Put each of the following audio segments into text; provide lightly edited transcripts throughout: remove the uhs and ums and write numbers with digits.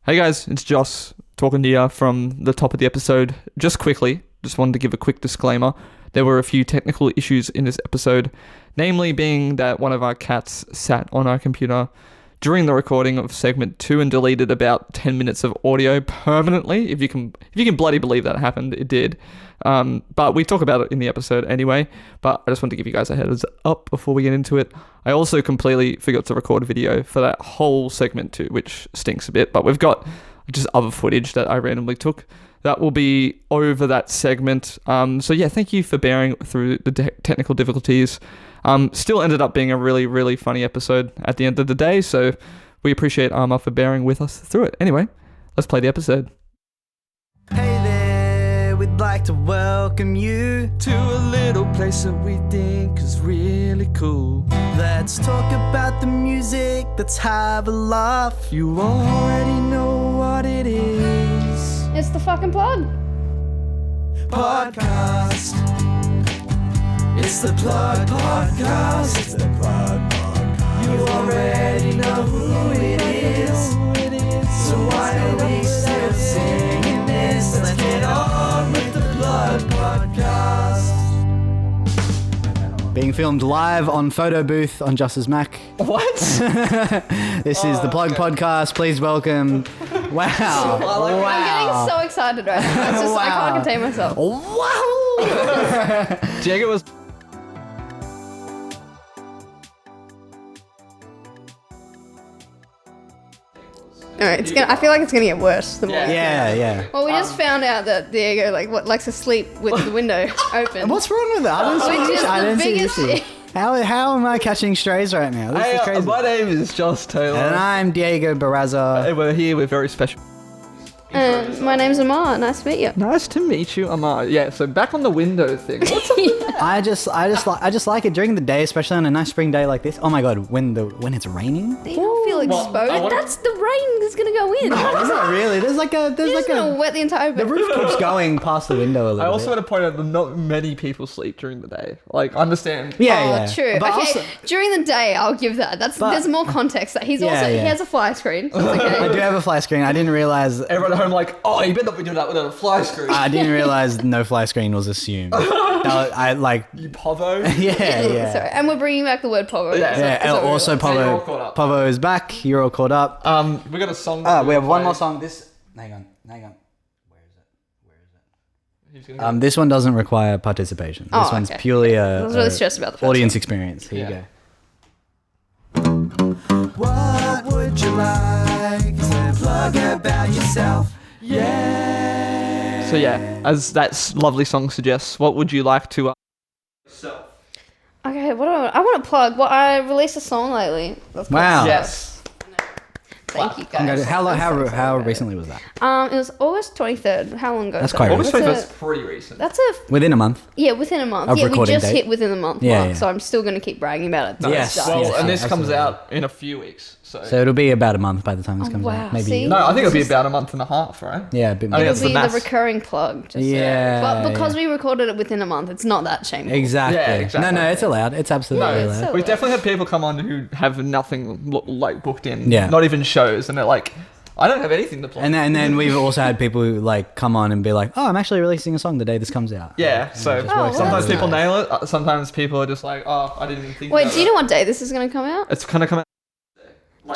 Hey guys, it's Joss talking to you from the top of the episode. Just quickly, just wanted to give a quick disclaimer. There were a few technical issues in this episode, namely being that one of our cats sat on our computer during the recording of segment 2 and deleted about 10 minutes of audio permanently. If you can bloody believe that happened, it did. But we talk about it in the episode anyway, but I just want to give you guys a heads up before we get into it. I also completely forgot to record a video for that whole segment 2, which stinks a bit, but we've got just other footage that I randomly took that will be over that segment. So yeah, thank you for bearing through the technical difficulties. Still ended up being a really, really funny episode at the end of the day, so we appreciate Arma for bearing with us through it. Anyway, let's play the episode. Hey there, we'd like to welcome you To a little place that we think is really cool. Let's talk about the music, let's have a laugh. You already know what it is. It's the fucking plug. Podcast. It's the Plug Podcast. It's the Plug Podcast. You already know who it is. So why are we still singing this? Let's get on with the Plug Podcast. Being filmed live on photo booth on Justice Mac. What? This is the Plug Podcast. Please welcome. Wow. I'm getting so excited right now. It's just, I can't contain myself. Wow. Diego was... Alright, I feel like it's gonna get worse the more. Yeah. Well, we just found out that Diego likes to sleep with the window open. What's wrong with that? I don't see biggest the issue. How am I catching strays right now? This is crazy. My name is Joss Taylor. And I'm Diego Barraza. And we're here with very special... My name's Amar. Nice to meet you. Nice to meet you, Amar. Yeah, so back on the window thing. What's up? I just like it during the day, especially on a nice spring day like this. Oh my god, when it's raining. You don't feel exposed. That's the rain that's gonna go in. No, it's not really. There's gonna wet the entire the bed. roof keeps going past the window a little bit. I also want to point out that not many people sleep during the day. Like, understand. Yeah. True. But Okay, also, during the day, I'll give that. There's more context. That he has a fly screen. So it's okay. I do have a fly screen. I didn't realize. Everyone at home like, oh, you better not be doing that without a fly screen. I didn't realize no fly screen was assumed. You povo? Yeah. Sorry, and we're bringing back the word pogo. Yeah. And also So you're all caught up. Povo is back. You're all caught up. We got a song. We have one more song. Hang on. Where is it? This one doesn't require participation. This one's purely I was really stressed about the first audience experience. Here you go. What would you like to plug about yourself? So yeah, as that lovely song suggests, what would you like to... Okay, what do I want to plug? Well, I released a song lately. That's called Wow. Yes. Thank you guys. How recently was that? It was August 23rd. How long ago? That's is quite that? August recent. 21st is pretty recent. That's a Within a month. within a month. Of Yeah, we recording just date. hit within the month Yeah, mark, yeah. so I'm still going to keep bragging about it. Yes. Well, Yes, and this comes absolutely. out in a few weeks. So So it'll be about a month by the time this comes wow, out. Maybe. see? no, I think it'll be about a month and a half, right? Yeah, a bit more. I think It'll that's be the the maths. recurring plug. Just Yeah, But because yeah. we recorded it within a month, it's not that shameful. Exactly. Yeah, exactly. No, it's allowed. It's absolutely No, allowed. so- we definitely have people come on who have nothing like booked in. Yeah. Not even shows, and they're like, I don't have anything to play. And then we've also had people who like come on and be like, "Oh, I'm actually releasing a song the day this comes out." Yeah, so it just works out sometimes really people nice. nail it. Sometimes people are just like, oh, I didn't even think Wait, about do you know what day this is going to come out? It's going to come out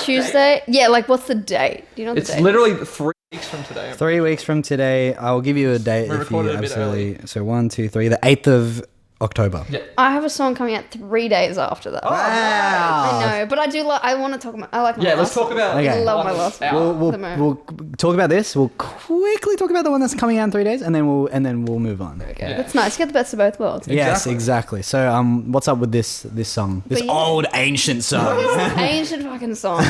Tuesday? Yeah, like what's the date? Do you know the It's date? literally 3 weeks from today. 3 weeks from today, I will give you a date We if you recorded a bit absolutely. So 1, 2, 3, the 8th of October. Yeah. I have a song coming out 3 days after that. Oh, Wow. I know, but I do I want to talk about. I like my Yeah, last let's talk one. about... Okay. I love my one last that's one. out. We'll talk about this. We'll quickly talk about the one that's coming out in 3 days, and then we'll move on. Okay, Yeah. that's nice. Get the best of both worlds. Yes, Exactly. exactly. So what's up with this song? This But yeah. old ancient song. This ancient fucking song.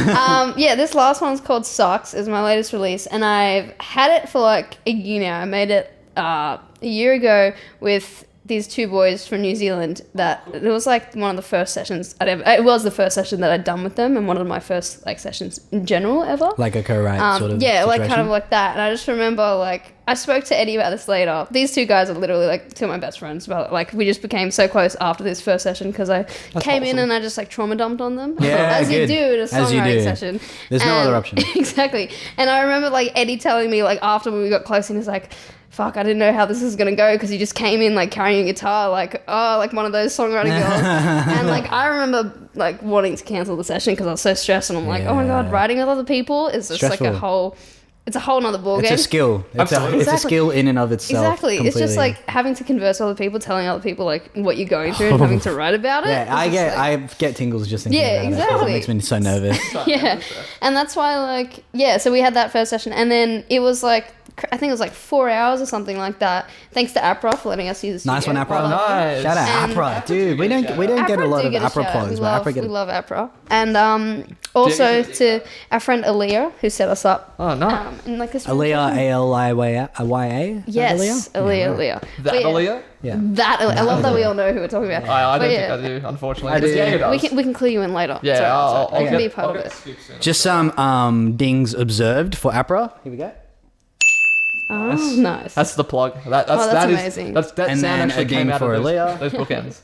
Yeah, this last one's called Sucks. Is my latest release, and I've had it for like a year now. I made it a year ago with these two boys from New Zealand that it was like one of the first sessions it was the first session that I'd done with them, and one of my first like sessions in general ever. Like a co-write sort of yeah, situation? like kind of like that. And I just remember like I spoke to Eddie about this later. These two guys are literally like two of my best friends. But like we just became so close after this first session because I came in and I just like trauma dumped on them. Yeah, as good. you do at a songwriting session. There's no other option. Exactly. And I remember like Eddie telling me like after we got close, and he's like, fuck, I didn't know how this was going to go because you just came in like carrying a guitar like, oh, like one of those songwriting girls. And like I remember like wanting to cancel the session because I was so stressed, and I'm like, oh my God, writing with other people is just Stressful. like it's a whole nother ballgame. It's a skill. It's a skill in and of itself. Exactly. Completely. It's just like having to converse with other people, telling other people like what you're going through and having to write about it. Yeah, I get tingles just thinking about exactly. it. It makes me so nervous. Yeah. And that's why like, yeah, so we had that first session, and then it was like, I think it was like 4 hours or something like that. Thanks to APRA for letting us use the studio. Nice one, APRA. Nice. Shout out And APRA, dude. We don't get a lot of APRA plugs, but APRA we love APRA. And also to our friend Aaliyah, who set us up. Oh, nice. In like this Aaliyah, ALIYA. Yes, Aaliyah. That Aaliyah? Yeah. That Aaliyah. I love that we all know who we're talking about. I But don't yeah, think I do, unfortunately. I do. Diego does. we can clue you in later. Yeah, Sorry, I'll you can get- be part I'll of get it. scoops soon. Just some dings observed for APRA. Here we go. Oh, nice. That's the plug. That's amazing. That And sound then actually a came ding out for of Aaliyah. those bookends.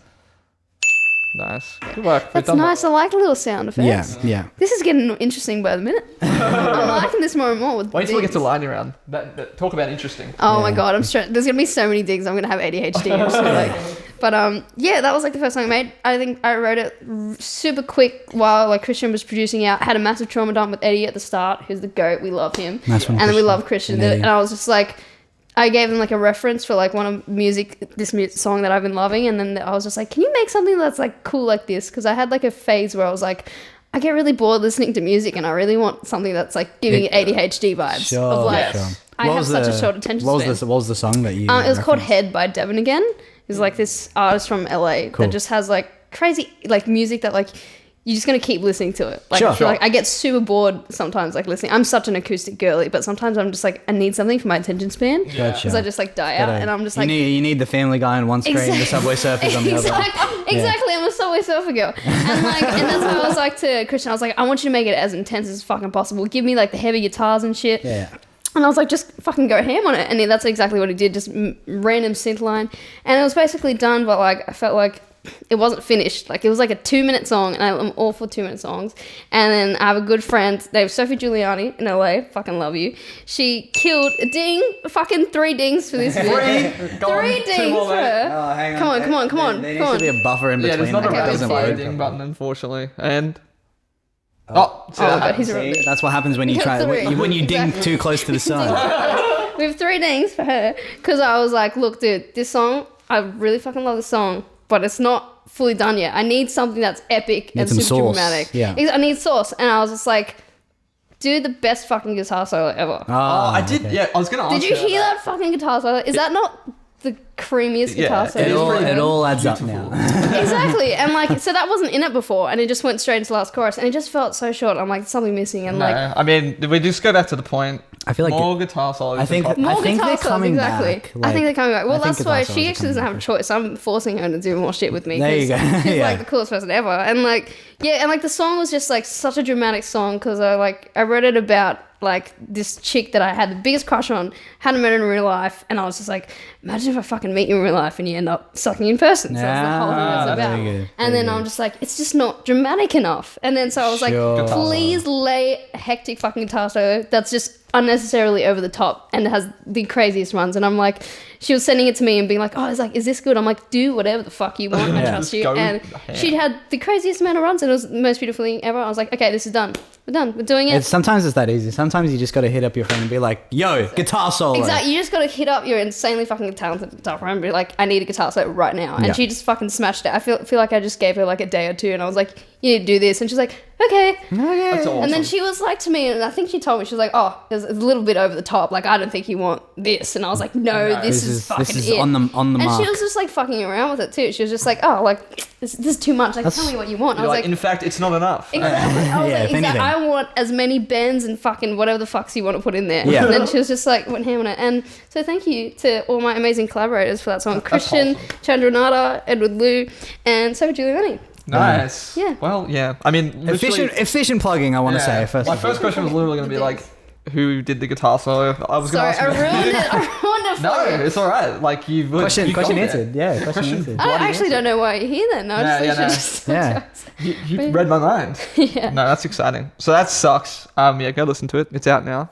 Nice. Good work. We've That's done nice. I like the little sound effects. Yeah. This is getting interesting by the minute. I'm liking this more and more with Wait till we get to dings. lightning round. Talk about interesting. Oh my Yeah. God, I'm stressed. There's gonna be so many dings. I'm gonna have ADHD. I'm just like, but yeah, that was like the first song I made. I think I wrote it super quick while like Christian was producing out. Had a massive trauma dump with Eddie at the start, who's the goat. We love him, Nice one, and then we Christian. love Christian. And Eddie. And I was just like, I gave him like a reference for like one of this song that I've been loving, and then I was just like, can you make something that's like cool like this? Because I had like a phase where I was like, I get really bored listening to music, and I really want something that's like giving it ADHD vibes. Sure. Of like, Yes. I have such a short attention what span. was what was the song that you? It was called referenced? Head by Devin again. He's like this artist from LA Cool. that just has like crazy like music that like you're just gonna keep listening to it. Like Sure. I feel like I get super bored sometimes like listening. I'm such an acoustic girly, but sometimes I'm just like I need something for my attention span because Gotcha. I just like die out, and I'm just like you need the Family Guy on one screen, the Subway Surfers on the other. Exactly, I'm a Subway Surfer girl, and that's why I was like to Christian, I was like, I want you to make it as intense as fucking possible. Give me like the heavy guitars and shit. Yeah. And I was like, just fucking go ham on it. And that's exactly what he did, just random synth line. And it was basically done, but like I felt like it wasn't finished. Like it was like a 2-minute song, and I'm all for 2-minute songs. And then I have a good friend named Sophie Giuliani in LA. Fucking love you. She killed a ding, fucking 3 dings for this video. 3 dings for her. Oh, hang on. Come on. There needs to be a buffer in Yeah, between. there's not a that Okay, rapid doesn't fire work ding properly. button, unfortunately. And see Oh, that God, happens. he's a real bitch. That's what happens when you try Three. when you ding Exactly. too close to the sun. We have 3 dings for her because I was like, look, dude, this song, I really fucking love this song, but it's not fully done yet. I need something that's epic and some super sauce. dramatic. Yeah. I need sauce. And I was just like, do the best fucking guitar solo ever. Oh, I did. okay. Yeah, I was gonna ask. Did you hear that fucking guitar solo? Is that not the creamiest Yeah, guitar it solo? is you've pretty ever It heard? all adds up now. Exactly. And like, so that wasn't in it before, and it just went straight into the last chorus, and it just felt so short. I'm like, something missing, and like, No, I mean, we just go back to the point. I feel like more guitar solos. I think and pop- more think guitar they're solos, coming exactly. back. I think they're coming back. Well, I think that's why guitar solos she are actually doesn't coming have a choice. I'm forcing her to do more shit with me. There you 'cause go. She's Yeah. like the coolest person ever. And like, yeah, and like the song was just like such a dramatic song because I wrote it about like this chick that I had the biggest crush on, hadn't met her in real life, and I was just like, imagine if I fucking meet you in real life and you end up sucking in person. So that's the whole thing Ah, it's about. very good, And very then I'm just like, it's just not dramatic enough. And then so I was Sure. like, please lay a hectic fucking guitar solo that's just unnecessarily over the top and has the craziest runs. And I'm like, she was sending it to me and being like, oh, it's like, is this good? I'm like, do whatever the fuck you want. I Yeah. trust you. Go And ham. she'd had the craziest amount of runs, and it was the most beautiful thing ever. I was like, okay, this is done. We're done. We're doing it. Sometimes it's that easy. Sometimes you just got to hit up your friend and be like, "Yo, guitar solo." Exactly. You just got to hit up your insanely fucking talented guitar friend and be like, I need a guitar solo right now. And Yeah. she just fucking smashed it. I feel like I just gave her like a day or two, and I was like, you need to do this. And she's like, okay. That's awesome. And then she was like to me, and I think she told me, she was like, oh, it's a little bit over the top. Like, I don't think you want this. And I was like, no, this is fucking this is it. on the and mark. she was just like fucking around with it too. She was just like, oh, like, this is too much. Like, tell me what you want. I You're was like, in fact, it's not enough. exactly. I was Yeah, like, if anything. I want as many bends and fucking whatever the fucks you want to put in there. Yeah. And then she was just like, went ham on it. And so thank you to all my amazing collaborators for that song. Christian, awesome. Chandranada, Edward Liu, and Sophie Giuliani. Nice. Yeah. Well, yeah. I mean, literally- Efficient plugging, I want to say. My first question was literally going to be like, who did the guitar solo? I was going Sorry, to ask I you. ruined it. I ruined it for No, you. it's all right. Like you Question got it. answered. Yeah, question answered. I actually don't know why you're here then. I Yeah, just yeah, just Yeah. You read my mind. yeah. No, that's exciting. So that sucks. Yeah, go listen to it. It's out now.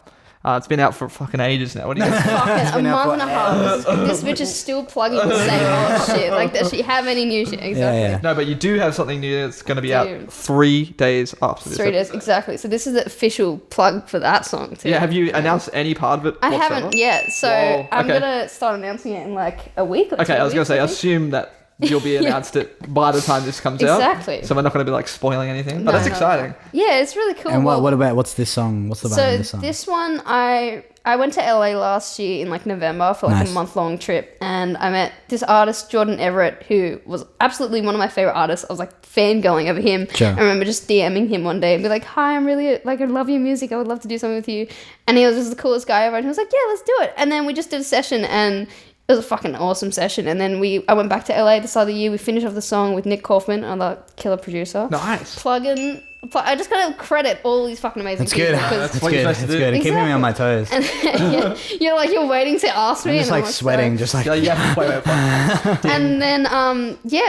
It's been out for fucking ages now. What do you think? Fucking a been out month and a half. This bitch is still plugging the same old shit. Like, does she have any new shit? Exactly. Yeah. No, but you do have something new that's going to be out Dude. 3 days after this. 3 days, episode. exactly. So this is the official plug for that song too. Yeah, have you announced any part of it? I whatsoever? haven't yet. So Whoa, I'm okay. gonna start announcing it in like a week or 2 Okay, I was going weeks, to say, I think. assume that you'll be announced it by the time this comes out. Exactly. So we're not going to be like spoiling anything. But No, that's no. exciting. Yeah, it's really cool. And Well, what's this song? What's the vibe so of this song? this one, I went to LA last year in like November for like Nice. a month-long trip, and I met this artist Jordan Everett, who was absolutely one of my favorite artists. I was like fangirling over him. Sure. I remember just DMing him one day and be like, "Hi, I'm really like I love your music. I would love to do something with you." And he was just the coolest guy ever. And he was like, "Yeah, let's do it." And then we just did a session, and it was a fucking awesome session. And then I went back to LA at the start of the year. We finished off the song with Nick Kaufman, another killer producer. Nice. I just gotta credit all these fucking amazing That's people. good. 'cause- That's what you're good. supposed That's to do. good. Keeping me on my toes. and you're waiting to ask me. I'm just and like sweating, just like. Yeah, yeah. Wait. And then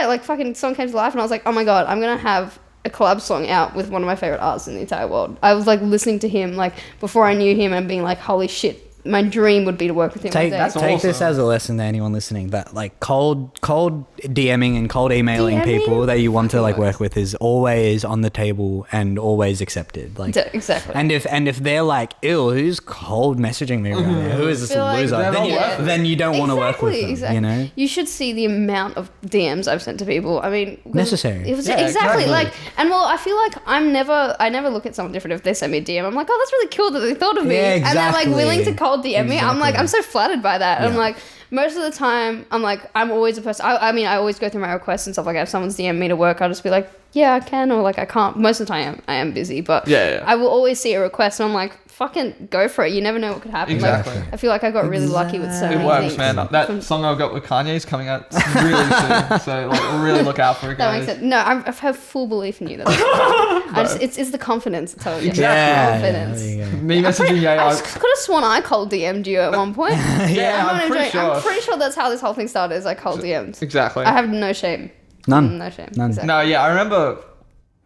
like fucking song came to life, and I was like, oh my god, I'm gonna have a collab song out with one of my favorite artists in the entire world. I was like listening to him like before I knew him and being like, holy shit, my dream would be to work with him Take, one day. take this awesome. as a lesson to anyone listening that like cold DMing and cold emailing DMing? people that you want to like work with is always on the table and always accepted. Like Exactly. and if they're like, ew, who's cold messaging me right now? Who is this Feel like- loser? They're Then not you, worth it. then you don't want to work with them. Exactly. You know? You should see the amount of DMs I've sent to people. I mean, Necessary. It was Yeah, exactly exactly. like, and well, I feel like I never look at someone different if they send me a DM. I'm like, oh, that's really cool that they thought of me, Yeah, and they're like exactly. willing to cold DM me. I'm like, Exactly. I'm so flattered by that. And I'm Yeah. like, most of the time, I'm like, I'm always a person. I mean, I always go through my requests and stuff like that. If someone's DM me to work, I'll just be like, yeah, I can, or like I can't. Most of the time, I am busy, but Yeah. I will always see a request, and I'm like, fucking go for it. You never know what could happen. Exactly. Like, I feel like I got really lucky with so It many works, things. man. That From- song I got with Kanye is coming out really soon. So like, really look out for it, That guys. makes sense. No, I have full belief in you. It's the confidence. I told you. Yeah. Confidence. There you go. Me messaging Yay, I could have sworn I cold DM'd you at one point. yeah, I'm pretty sure. I'm pretty sure that's how this whole thing started. Is I cold DM'd. Exactly. I have no shame. None. No shame. None. Exactly. No, yeah, I remember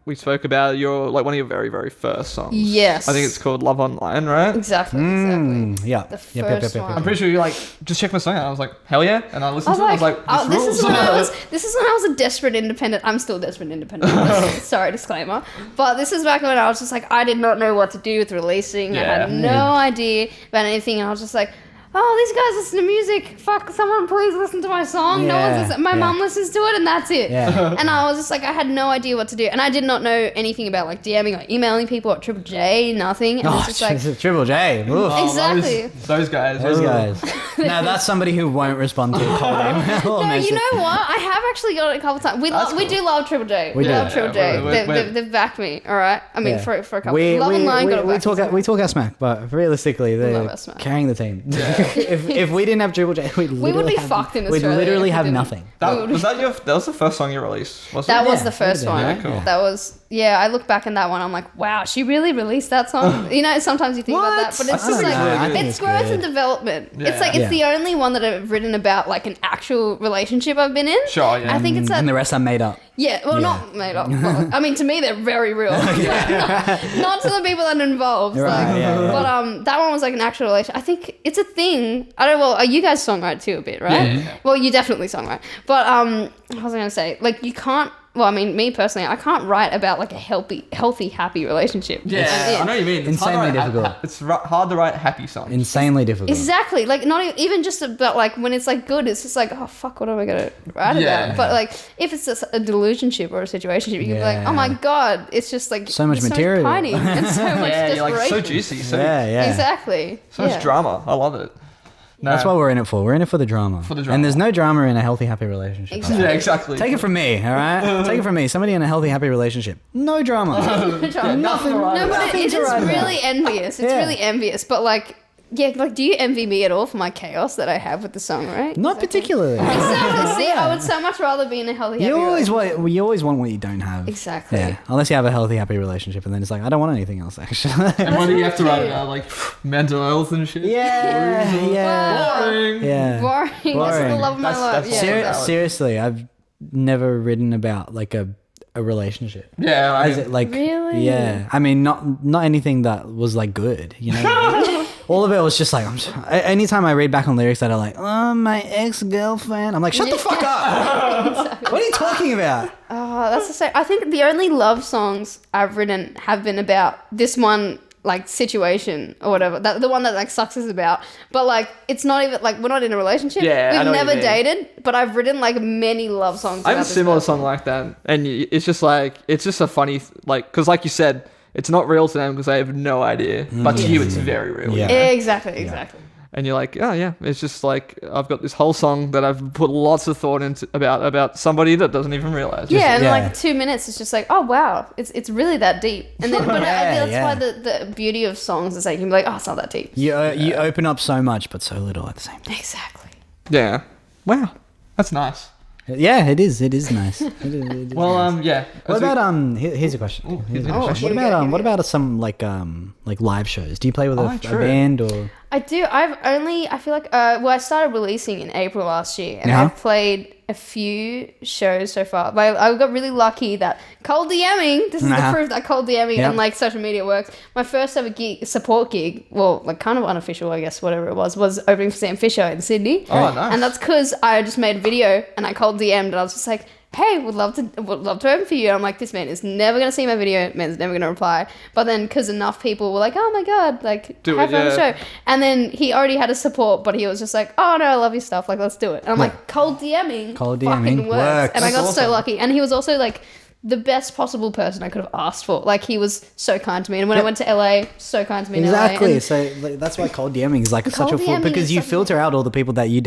we spoke about your like one of your very, very first songs. Yes. I think it's called Love Online, right? Exactly. Mm, Exactly. yeah. The Yep, first one. I'm pretty sure you like just check my song out. I was like, hell yeah, and I I listened was to it. I like, was like, oh, this rules. is when I was a desperate independent. I'm still a desperate independent. Sorry, disclaimer. But this is back when I was just like, I did not know what to do with releasing. I Yeah. had no idea about anything, and I was just like, oh, these guys listen to music. Fuck, someone please listen to my song. No Yeah, one's listening. My yeah. mum listens to it, and that's it. Yeah. And I was just like, I had no idea what to do, and I did not know anything about like DMing or emailing people or Triple J, nothing. And Oh, it's just like, Triple J. Oof. Oh, Exactly. Those guys. Those Ugh. guys. Now that's somebody who won't respond to a cold email. no, you know what? I have actually got it a couple times. We That's we cool. do love Triple J. We We do. love Triple J. Yeah, we're- They've backed me. All right. I mean, Yeah. for a couple. Love and Line got it back. We talk our smack, but realistically, love they're our smack. carrying the team. if we didn't have Triple J, We would be fucked in Australia. We'd literally if we have didn't. nothing. That was the first song you released, wasn't That it? was Yeah, the first yeah, one. yeah, cool. That was I look back in that one. I'm like, wow, she really released that song. You know, sometimes you think about that, but it's I just think like it's really good. I think it's growth good. and development. Yeah. It's like it's Yeah. the only one that I've written about like an actual relationship I've been in. Sure, yeah. I think it's that. And the rest are made up. Yeah, well, Yeah. not made up. But, I mean, to me, they're very real. not to the people that are involved. Right, like, yeah, yeah. But that one was like an actual relation. I think it's a thing. I don't. Well, you guys songwrite too a bit, right? Yeah. Well, you definitely songwrite. But what was I gonna say? Like, you can't Well, I mean, me personally, I can't write about like a healthy, happy relationship. Yeah, I know what you mean. It's Insanely difficult. It's hard to write happy songs. Insanely difficult. Exactly. Like, not even just about like when it's like good, it's just like, oh fuck, what am I gonna write about? But like, if it's just a delusionship or a situationship, you can be like, oh my god, it's just like so much material, so much pining and so much desperation. You're like so juicy, Exactly. So much drama. I love it. No. That's what we're in it for. We're in it for the drama. And there's no drama in a healthy, happy relationship. Exactly. Yeah, exactly. Take it from me, all right? Take it from me. Somebody in a healthy, happy relationship. No drama. Nothing. No, but it is really envious. It's really envious. But like, yeah, like, do you envy me at all for my chaos that I have with the song, right? Not particularly. Exactly. See, I would so much rather be in a healthy, happy relationship. You always want what you don't have. Exactly. Yeah. Unless you have a healthy, happy relationship, and then it's like, I don't want anything else, actually. And what do you have to write about? Like mental health and shit? Yeah. Boring. Yeah. Boring. This is the love of my life. Yeah. Seriously, I've never written about like a relationship. Yeah. I Is it like Really? Yeah. I mean, not anything that was like good, you know. All of it was just like, anytime I read back on lyrics that are like, oh, my ex-girlfriend, I'm like, shut the fuck up. Exactly. What are you talking about? Oh, that's the same. I think the only love songs I've written have been about this one, like, situation or whatever. The one that like sucks is about. But like, it's not even like, we're not in a relationship. Yeah, I know we've what you never mean. dated, but I've written like many love songs. I have a about this similar person. song like that, and it's just like it's just a funny like because like you said, it's not real to them because they have no idea, but to you it's very real. Yeah. Exactly. And you're like, oh yeah, it's just like I've got this whole song that I've put lots of thought into about somebody that doesn't even realize. Yeah, and yeah. like 2 minutes, it's just like, oh wow, it's really that deep. And then, but I think that's why the beauty of songs is like you can be like, oh, it's not that deep. You open up so much, but so little at the same time. Exactly. Yeah. Wow. That's nice. Yeah, it is. It is nice. It is Well, nice. yeah. What about Here's a question. Here's a Oh, question. here we go. What about some like live shows? Do you play with a true. band or? I do. I feel like, I started releasing in April last year, and Uh-huh. I've played a few shows so far. But I got really lucky that cold DMing, this is the Uh-huh. proof that cold DMing Yep. and like social media works. My first ever support gig, well, like kind of unofficial, I guess, whatever it was opening for Sam Fisher in Sydney. Oh, nice. And that's because I just made a video and I cold DM'd and I was just like, hey, would love to open for you. And I'm like, this man is never going to see my video. Man's never going to reply. But then because enough people were like, oh my God, like, Do have it, fun on the yeah. show. And then he already had a support, but he was just like, oh no, I love your stuff. Like, let's do it. And I'm like, cold DMing Cold fucking DMing works. works. And I got That's so awesome. lucky. And he was also like the best possible person I could have asked for. Like, he was so kind to me. And when I went to LA, so kind to me in LA. Exactly. And So like, that's why cold DMing is like such a Cold full DMing because is you such a- filter out all the people that you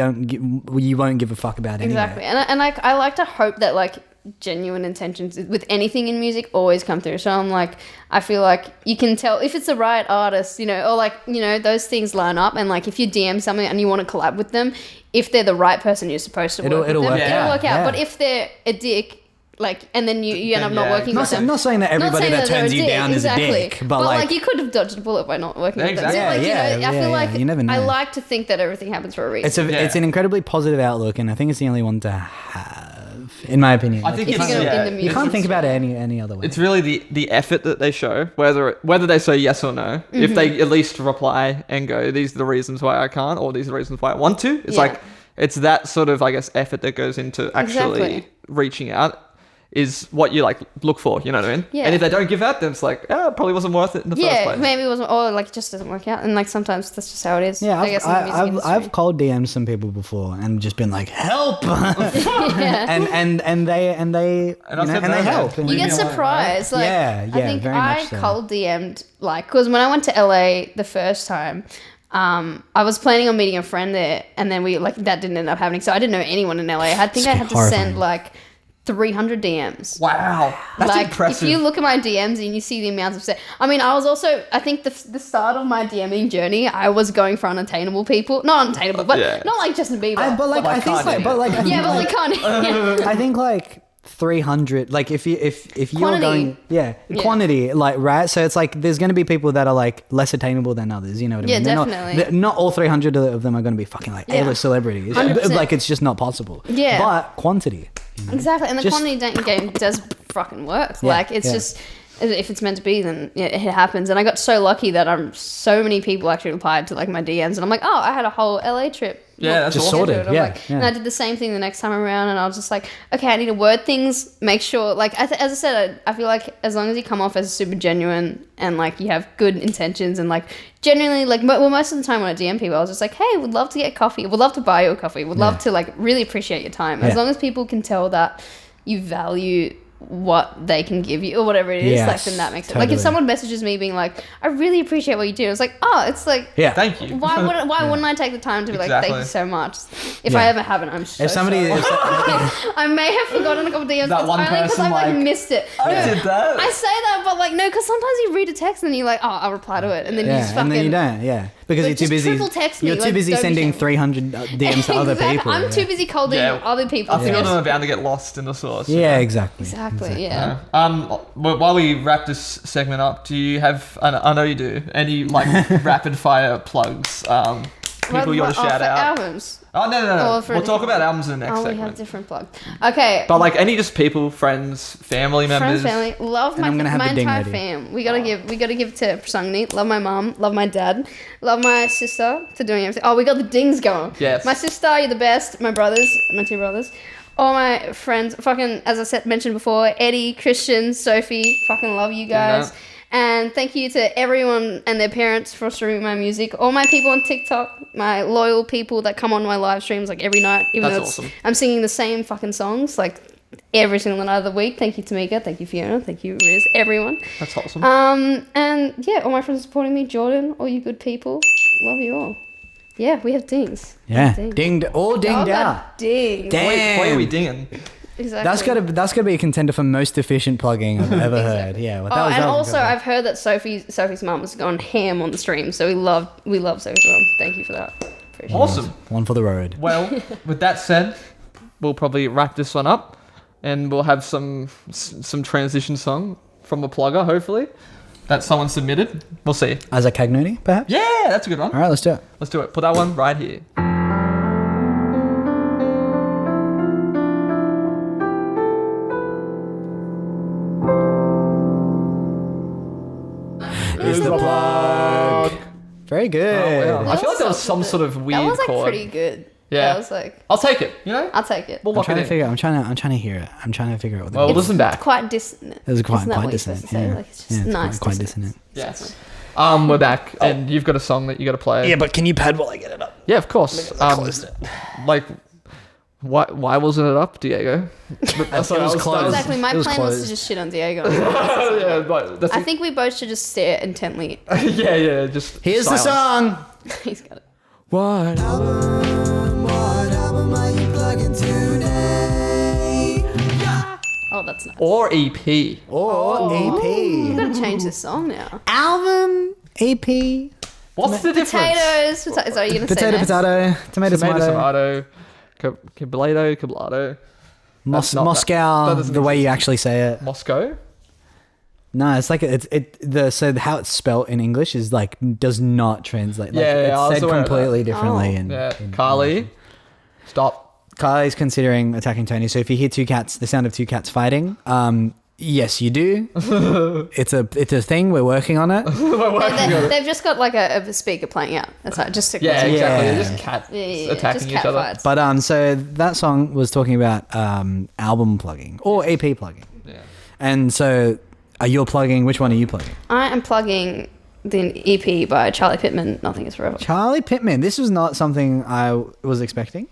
won't give a fuck about anyway. Exactly. And like, I like to hope that like genuine intentions with anything in music always come through. So I'm like, I feel like you can tell if it's the right artist, you know, or like, you know, those things line up. And like, if you DM something and you want to collab with them, if they're the right person you're supposed to work with It'll them, work it'll out, work out. yeah. But if they're a dick, like, and then you end up not Yeah. working with them. I'm not saying that everybody saying that they're turns a you dick, down exactly. is a dick, but like you could have dodged a bullet by not working with them. Exactly. So, like, Yeah, you know, I feel yeah, like you never know. I like to think that everything happens for a reason. it's an incredibly positive outlook, and I think it's the only one to have, in my opinion. I think If it's you're gonna yeah. in the you music can't think about it industry. any other way. It's really the effort that they show, whether they say yes or no. If they at least reply and go, these are the reasons why I can't, or these are the reasons why I want to. It's Yeah. like it's that sort of, I guess, effort that goes into actually Exactly. reaching out is what you like look for. You know what I mean? Yeah. And if they don't give out, then it's like, oh, it probably wasn't worth it in the first Yeah, place. maybe it wasn't, or like it just doesn't work out, and like sometimes that's just how it is. Yeah, I guess in the music industry. I've cold DM'd some people before and just been like, help, yeah. and they I said no, help. man. You Leave get me alone, surprised. Like, Yeah, I think very I much so. cold DM'd like because when I went to LA the first time, I was planning on meeting a friend there, and then that didn't end up happening. So I didn't know anyone in LA. I think I had to horrifying. send like 300 DMs. Wow, that's like, impressive. If you look at my DMs and you see the amounts of I mean, I was also, I think the start of my DMing journey, I was going for unattainable people. Not unattainable, but Yeah. not like Justin Bieber. I think Kanye. Kanye. I think like 300, like if you're Quantity. going quantity, like, right, so it's like there's going to be people that are like less attainable than others, you know what I Yeah, mean? definitely. Not all 300 of them are going to be fucking like Yeah. A-list celebrities. 100%. Like it's just not possible. Yeah. But quantity, Exactly, and the Just- quantity dating game does fucking work. Yeah, Like, it's yeah. just, if it's meant to be, then yeah, it happens. And I got so lucky that so many people actually replied to like my DMs, and I'm like, oh, I had a whole LA trip. Yeah, that's Just awesome. sorted. I'm Yeah, like, yeah. And I did the same thing the next time around, and I was just like, okay, I need to word things, make sure, like, as I said, I feel like as long as you come off as super genuine and like you have good intentions and like genuinely, like, well, most of the time when I DM people, I was just like, hey, would love to get coffee, would love to buy you a coffee, would love to like really appreciate your time. As Yeah. long as people can tell that you value what they can give you or whatever it is, like, Yes, then that makes sense. totally. Like if someone messages me being like, I really appreciate what you do, it's like, oh, it's like, Yeah. Thank you. why wouldn't I take the time to be like, thank Exactly. you so much? If Yeah. I ever haven't, I'm so If somebody, sorry. if, I may have forgotten a couple DMs. That It's one only because person, I like like, missed it. I No, did that. I say that, but like no, because sometimes you read a text and you're like, oh, I'll reply to it, and then you just yeah, fucking. and then you don't, yeah, because Like, you're too just busy. triple text me, You're too like, busy don't be sending shameful. 300 DMs to other Exactly. people. I'm yeah. too busy cold Yeah. other people. I feel to them just- are bound to get lost in the sauce. Yeah, exactly. Exactly. Yeah. While we wrap this segment up, do you have? I know you do. Any like rapid fire plugs? People you want to shout for out. albums. Oh no. Or for We'll talk different- about albums in the next Oh, we have segment. different plugs. Okay. But like any just people, friends, family members. Friends, family, love And my I'm gonna have my the ding entire ready. fam. We gotta give to Prasangni. Love my mum. Love my dad. Love my sister for doing everything. Oh, we got the dings going. Yes. My sister, you're the best. My brothers, my two brothers. All my friends, fucking as I said mentioned before, Eddie, Christian, Sophie, fucking love you guys. that. And thank you to everyone and their parents for streaming my music. All my people on TikTok, my loyal people that come on my live streams like every night. Even That's though awesome. I'm singing the same fucking songs like every single night of the week. Thank you, Tamika. Thank you, Fiona. Thank you, Riz. Everyone. That's awesome. And yeah, all my friends supporting me. Jordan, all you good people. Love you all. Yeah, we have dings. Yeah, Ding. dinged, all dinged Oh, out. God, dings. Damn. Why are we dinging? Exactly. That's gotta be a contender for most efficient plugging I've ever heard. Exactly. Yeah, well, Oh, and that was also incredible. I've heard that Sophie's mum has gone ham on the stream, so we love Sophie's mum. Thank you for that. Appreciate it. Awesome. One for the road. Well, with that said, we'll probably wrap this one up, and we'll have some transition song from a plugger, hopefully, that someone submitted. We'll see. As a Cagnoni, perhaps. Yeah, that's a good one. All right, let's do it. Let's do it. Put that one right here. Here's the plug. Very good. Oh, wow. I feel like there was some sort of weird That was like chord. pretty good. Yeah. That was like, I'll take it. You know, I'll take it. we'll I'm lock trying it to in. figure. I'm trying to hear it. I'm trying to figure out what the Well, listen back. Quite dissonant. It was Isn't that quite what you're dissonant. supposed to say? Yeah. Like, it's just Yeah, it's nice. quite dissonance. dissonant. Yes. We're back, and you've got a song that you got to play. Yeah, but can you pad while I get it up? Yeah, of course. Like, why wasn't it up, Diego? That's It was closed. Exactly. My It was plan was to closed. just shit on Diego. yeah, but that's I think we both should just stare intently. yeah. Just Here's the silence. song. He's got it. What? What album are you plugging today? Oh, that's nice. Or EP. Or You EP. gotta change the song now. Album. EP. What's the difference? Potatoes. Sorry, you're gonna say Potato, next? potato. Tomato, Tomato, tomato. Cablado. That's not that- Moscow. that doesn't The way you exist. actually say it. Moscow. No, it's like so how it's spelt in English is like does not translate. Like, Yeah, I was it's said aware of completely that. differently. Oh. in Yeah. Carly. Stop. Kylie's considering attacking Tony. So if you hear two cats, the sound of two cats fighting, yes, you do. It's a thing. We're working on it. They've just got like a speaker playing out. That's right. Just to Yeah, exactly. Yeah. They're just cats Yeah, attacking just each cat other. fights. But so that song was talking about album plugging or EP plugging. Yeah. And so you're plugging. Which one are you plugging? I am plugging the EP by Charlie Pitman. Nothing is forever. Charlie Pitman. This was not something I was expecting.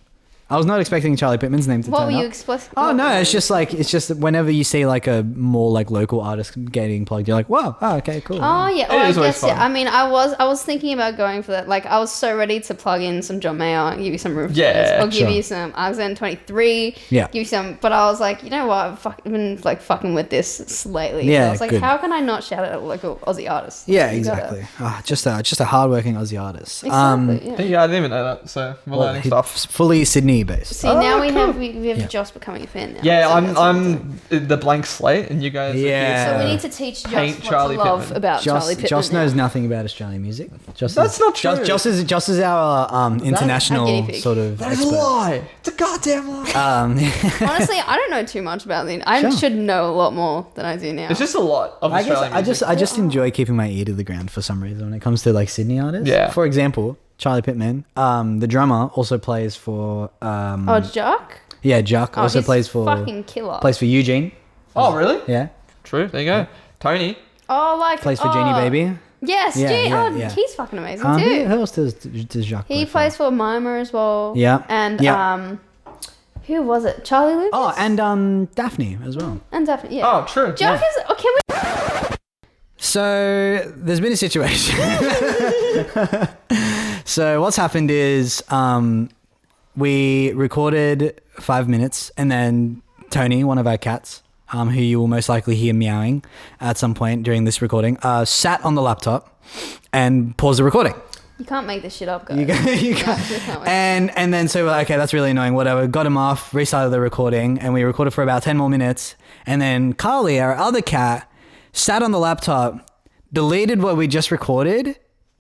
I was not expecting Charlie Pitman's name to What turn were you up. expressing? Oh no, it's just that whenever you see like a more like local artist getting plugged, you're like, wow, oh, okay, cool. Oh yeah, It I is always guess yeah. fun. I mean, I was thinking about going for that. Like, I was so ready to plug in some John Mayer, and give you some Room for Yeah, Toys, or give sure. you some Alexander 23. Yeah. Give you some, but I was like, you know what? I've been like fucking with this lately. Yeah, So I was like, good. how can I not shout out a local Aussie artist? Yeah, You gotta- exactly. Just a hardworking Aussie artist. Exactly. Yeah. Yeah, I didn't even know that. So we're learning He- stuff. Fully Sydney based. See, now we cool. have Yeah. Josh becoming a fan now. Yeah, so that's I'm the blank slate, and you guys. Yeah. So we need to teach Josh Paint what Charlie to love Pitman. about Charlie Pitman. Josh now. knows nothing about Australian music. That's not true. Josh is our international guinea pig. sort of That's a expert. lie. It's a goddamn lie. Honestly, I don't know too much about it. I Sure. should know a lot more than I do now. It's just a lot of I guess Australian music. I just enjoy keeping my ear to the ground for some reason when it comes to like Sydney artists. Yeah. For example, Charlie Pitman, the drummer also plays for Jock? yeah, Juck also he's plays for fucking killer. Eugene. Oh, really? Yeah. True. There you go. Tony. Oh, like Plays for Genie Baby. Yes, Yeah, Genie. yeah, Oh, yeah. he's fucking amazing Who too. else does Jacques He play plays for Mimer as well. Yeah. And Yeah. who was it? Charlie Lucas. Oh, and Daphne as well. And Daphne. Yeah. Oh, true. Jock is. Oh, can we? So there's been a situation. So what's happened is we recorded 5 minutes, and then Tony, one of our cats, who you will most likely hear meowing at some point during this recording, sat on the laptop and paused the recording. You can't make this shit up, guys. You can't. And then so we're like, okay, that's really annoying. Whatever. Got him off. Restarted the recording, and we recorded for about 10 more minutes. And then Carly, our other cat, sat on the laptop, deleted what we just recorded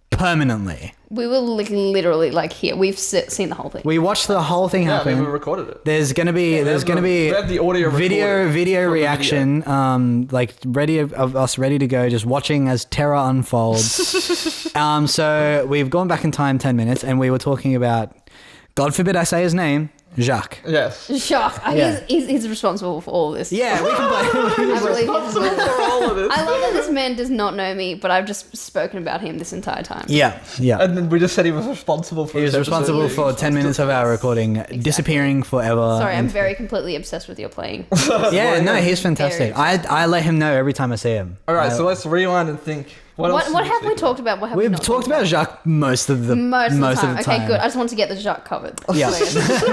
permanently. We were literally like here. We've seen the whole thing. We watched the whole thing Yeah, happen. we recorded it. There's gonna be we have the audio video recorded from the reaction, like ready of us ready to go, just watching as terror unfolds. So we've gone back in time 10 minutes, and we were talking about, God forbid I say his name, Jacques. Yes. Shock. Yeah. He's responsible for all this. Yeah, we can play. I believe he's For all of this. I love that this man does not know me, but I've just spoken about him this entire time. Yeah. And then we just said he was responsible for He was this responsible episode. for 10 minutes of our recording disappearing forever. Sorry, I'm very completely obsessed with your playing. Yeah, no, he's fantastic. Very I let him know every time I see him. All right, so let's rewind and think. What Have we talked about? What have we We've not talked about Jacques most of the time. Okay, good. I just want to get the Jacques covered. Yeah,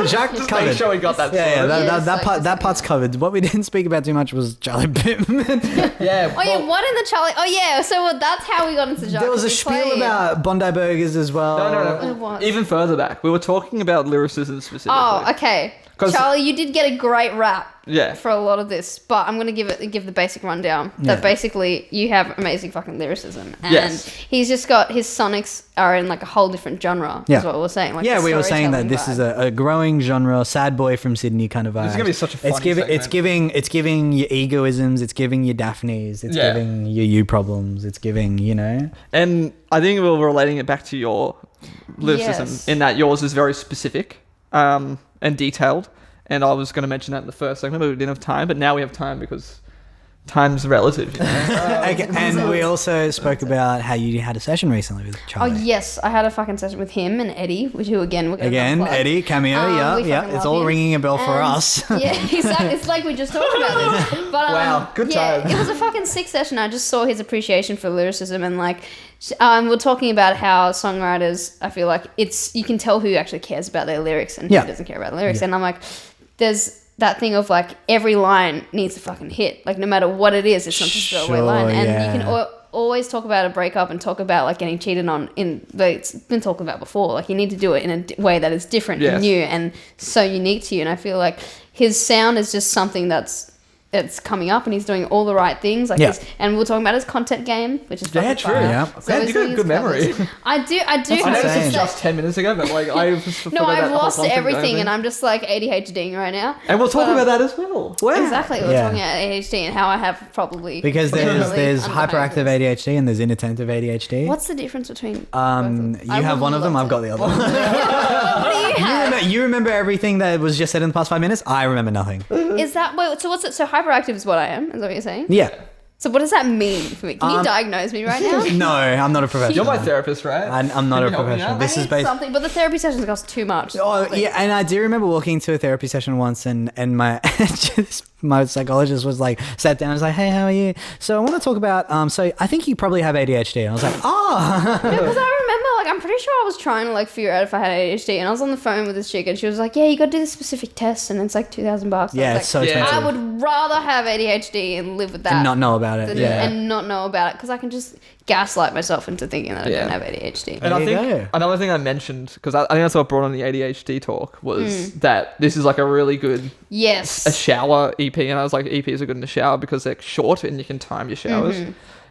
Jacques Make covered. sure we got that. Yeah, sorted. Yes, that part's covered. What we didn't speak about too much was Charlie Pitman. Yeah. Oh yeah, what in the Charlie? Oh yeah, so that's how we got into Jacques. There was a We spiel played. about Bondi Burgers as well. No. It was. Even further back, we were talking about lyricism specifically. Oh, okay. 'Cause- Charlie, you did get a great rap Yeah. for a lot of this, but I'm gonna give the basic rundown. Yeah. That basically you have amazing fucking lyricism, and Yes. he's just got his sonics are in like a whole different genre. Yeah. Is what we were saying. Like Yeah, the we were saying that storytelling this is vibe. a growing genre, sad boy from Sydney kind of vibe. This is gonna be such a funny It's giving your egoisms, it's giving your Daphnes, it's Yeah. giving your you problems, it's giving, And I think we were relating it back to your lyricism Yes. in that yours is very specific and detailed. And I was going to mention that in the first segment, but we didn't have time. But now we have time because time's relative. You know? Okay, and we also spoke about how you had a session recently with Oh Charlie. yes, I had a fucking session with him and Eddie, who again we're gonna Again, unplug. Eddie, cameo, We yeah. fucking It's love all him. ringing a bell for And- us. Yeah, exactly. It's like we just talked about this. But Wow, good yeah, time. it was a fucking sick session. I just saw his appreciation for lyricism and like we're talking about how songwriters. I feel like you can tell who actually cares about their lyrics and Yeah. who doesn't care about the lyrics. And I'm like, there's that thing of like every line needs to fucking hit. Like no matter what it is, it's not just a throwaway Sure, line. And yeah. you can always talk about a breakup and talk about like getting cheated on but it's been talked about before. Like you need to do it in a way that is different Yes. and new and so unique to you. And I feel like his sound is just something that's coming up and he's doing all the right things. Like Yeah. and we're talking about his content game, which is fucking Yeah, true. fire. Yeah. So Man, he's you got a doing good his covers. memory. I do I have noticed to it's say- just 10 minutes ago, but like I've just no, I've lost everything everything and I'm just like ADHDing right now. And we'll talk But, about that as well. Wow. Exactly. We're Yeah. talking about ADHD and how I have probably Because literally there's underdiagnosed. hyperactive ADHD and there's inattentive ADHD. What's the difference between You both I have would one of them, love I've to- got the other one. What do you have? You remember everything that was just said in the past 5 minutes? I remember nothing. Is that wait? So what's it? So hyperactive is what I am. Is that what you're saying? Yeah. So what does that mean for me? Can you diagnose me right now? No, I'm not a professional. You're my therapist, right? I'm not Can a you help me professional. out? This I is need based. something, but the therapy sessions cost too much. Oh yeah, and I do remember walking to a therapy session once, and my my psychologist was like, sat down and was like, hey, how are you? So I want to talk about, so I think you probably have ADHD. And I was like, oh. Because I remember, like, I'm pretty sure I was trying to, like, figure out if I had ADHD, and I was on the phone with this chick, and she was like, yeah, you got to do this specific test, and it's like $2,000. Yeah, it's so expensive. I would rather have ADHD and live with that. And not know about it. And not know about it, because I can just gaslight myself into thinking that I don't have ADHD. And I There you think go. another thing I mentioned, because I think that's what brought on the ADHD talk, was that this is like a really good Yes. a shower EP, and I was like, EPs are good in the shower because they're short and you can time your showers.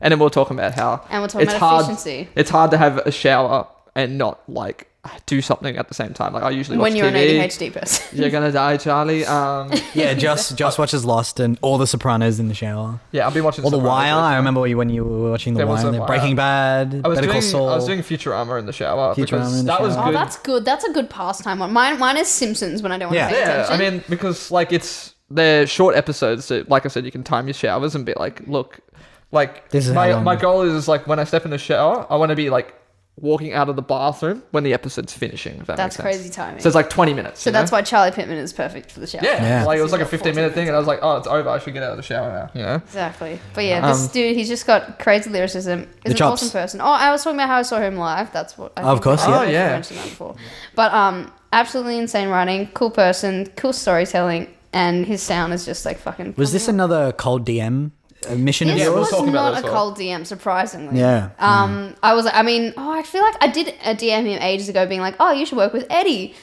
And then we're talking about how And we're talking it's about hard, efficiency. It's hard to have a shower and not like do something at the same time. Like I usually watch When you're TV. an ADHD person. You're gonna die, Charlie. Yeah, Joss watches Lost and all the Sopranos in the shower. Yeah, I've been watching. Or The Sopranos Wire. I recently. remember when you were watching The There was Wire. a then Wire. Breaking Bad, I was Better Call doing Saul. Futurama in the shower Futurama because in the that was shower. good. Oh, that's good. That's a good pastime one. Mine is Simpsons when I don't want Yeah. to pay Yeah, attention. I mean, because like they're short episodes. So, like I said, you can time your showers and be like, look, like This is how long. my goal is like when I step in the shower, I want to be like walking out of the bathroom when the episode's finishing. If that That's makes sense. crazy timing. So it's like 20 minutes. So that's why Charlie Pittman is perfect for the shower. Yeah, Yeah. like it was like a He's got 15-minute 14 thing, and I was like, oh, it's over. I should get out of the shower now. You know. Exactly. But yeah, this dude, he's just got crazy lyricism. He's The an chops. awesome person. Oh, I was talking about how I saw him live. That's what I Of think course, I yeah. Oh, yeah. mentioned that before. But absolutely insane writing, cool person, cool storytelling, and his sound is just like fucking. Was this another cold DM mission of This Yeah, we'll was talk about not that a as well. cold DM, surprisingly. Yeah. I feel like I did a DM him ages ago being like, oh, you should work with Eddie.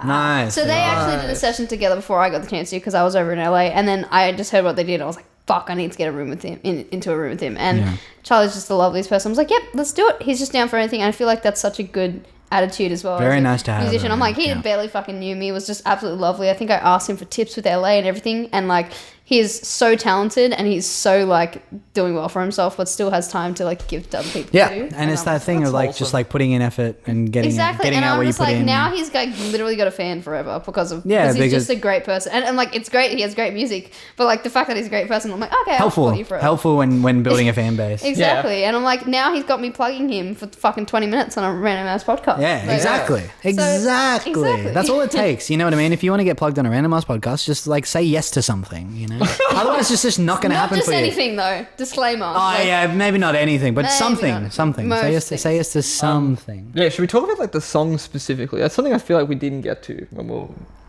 Nice. So they actually did a session together before I got the chance to, because I was over in LA, and then I just heard what they did. I was like, fuck, I need to get a room with him, into a room with him. And Yeah. Charlie's just the loveliest person. I was like, yep, let's do it. He's just down for anything. And I feel like that's such a good attitude as well. Very as a nice to have musician. him, I'm like, he yeah. barely fucking knew me. It was just absolutely lovely. I think I asked him for tips with LA and everything, and like, he is so talented and he's so like doing well for himself, but still has time to like give to other people Yeah, too. and it's I'm that like, thing of that's like wholesome. just like putting in effort and getting exactly, getting and out I'm where you just put like, in. now he's like literally got a fan forever because of Yeah, because he's because- just a great person, and like it's great. He has great music, but like the fact that he's a great person, I'm like, okay, I'll support you forever. helpful when building a fan base. Exactly, and I'm like, now he's got me plugging him for fucking 20 minutes on a random ass podcast. Yeah, Like, exactly. Exactly. exactly. That's all it takes. You know what I mean? If you want to get plugged on a random ass podcast, just like say yes to something, you know? Otherwise, it's just not going to Not happen just for you. anything though. Disclaimer. Oh, Like, yeah, maybe not anything, but Maybe something. not. Something. Most Say yes to something. Yeah, should we talk about like the songs specifically? That's something I feel like we didn't get to when we were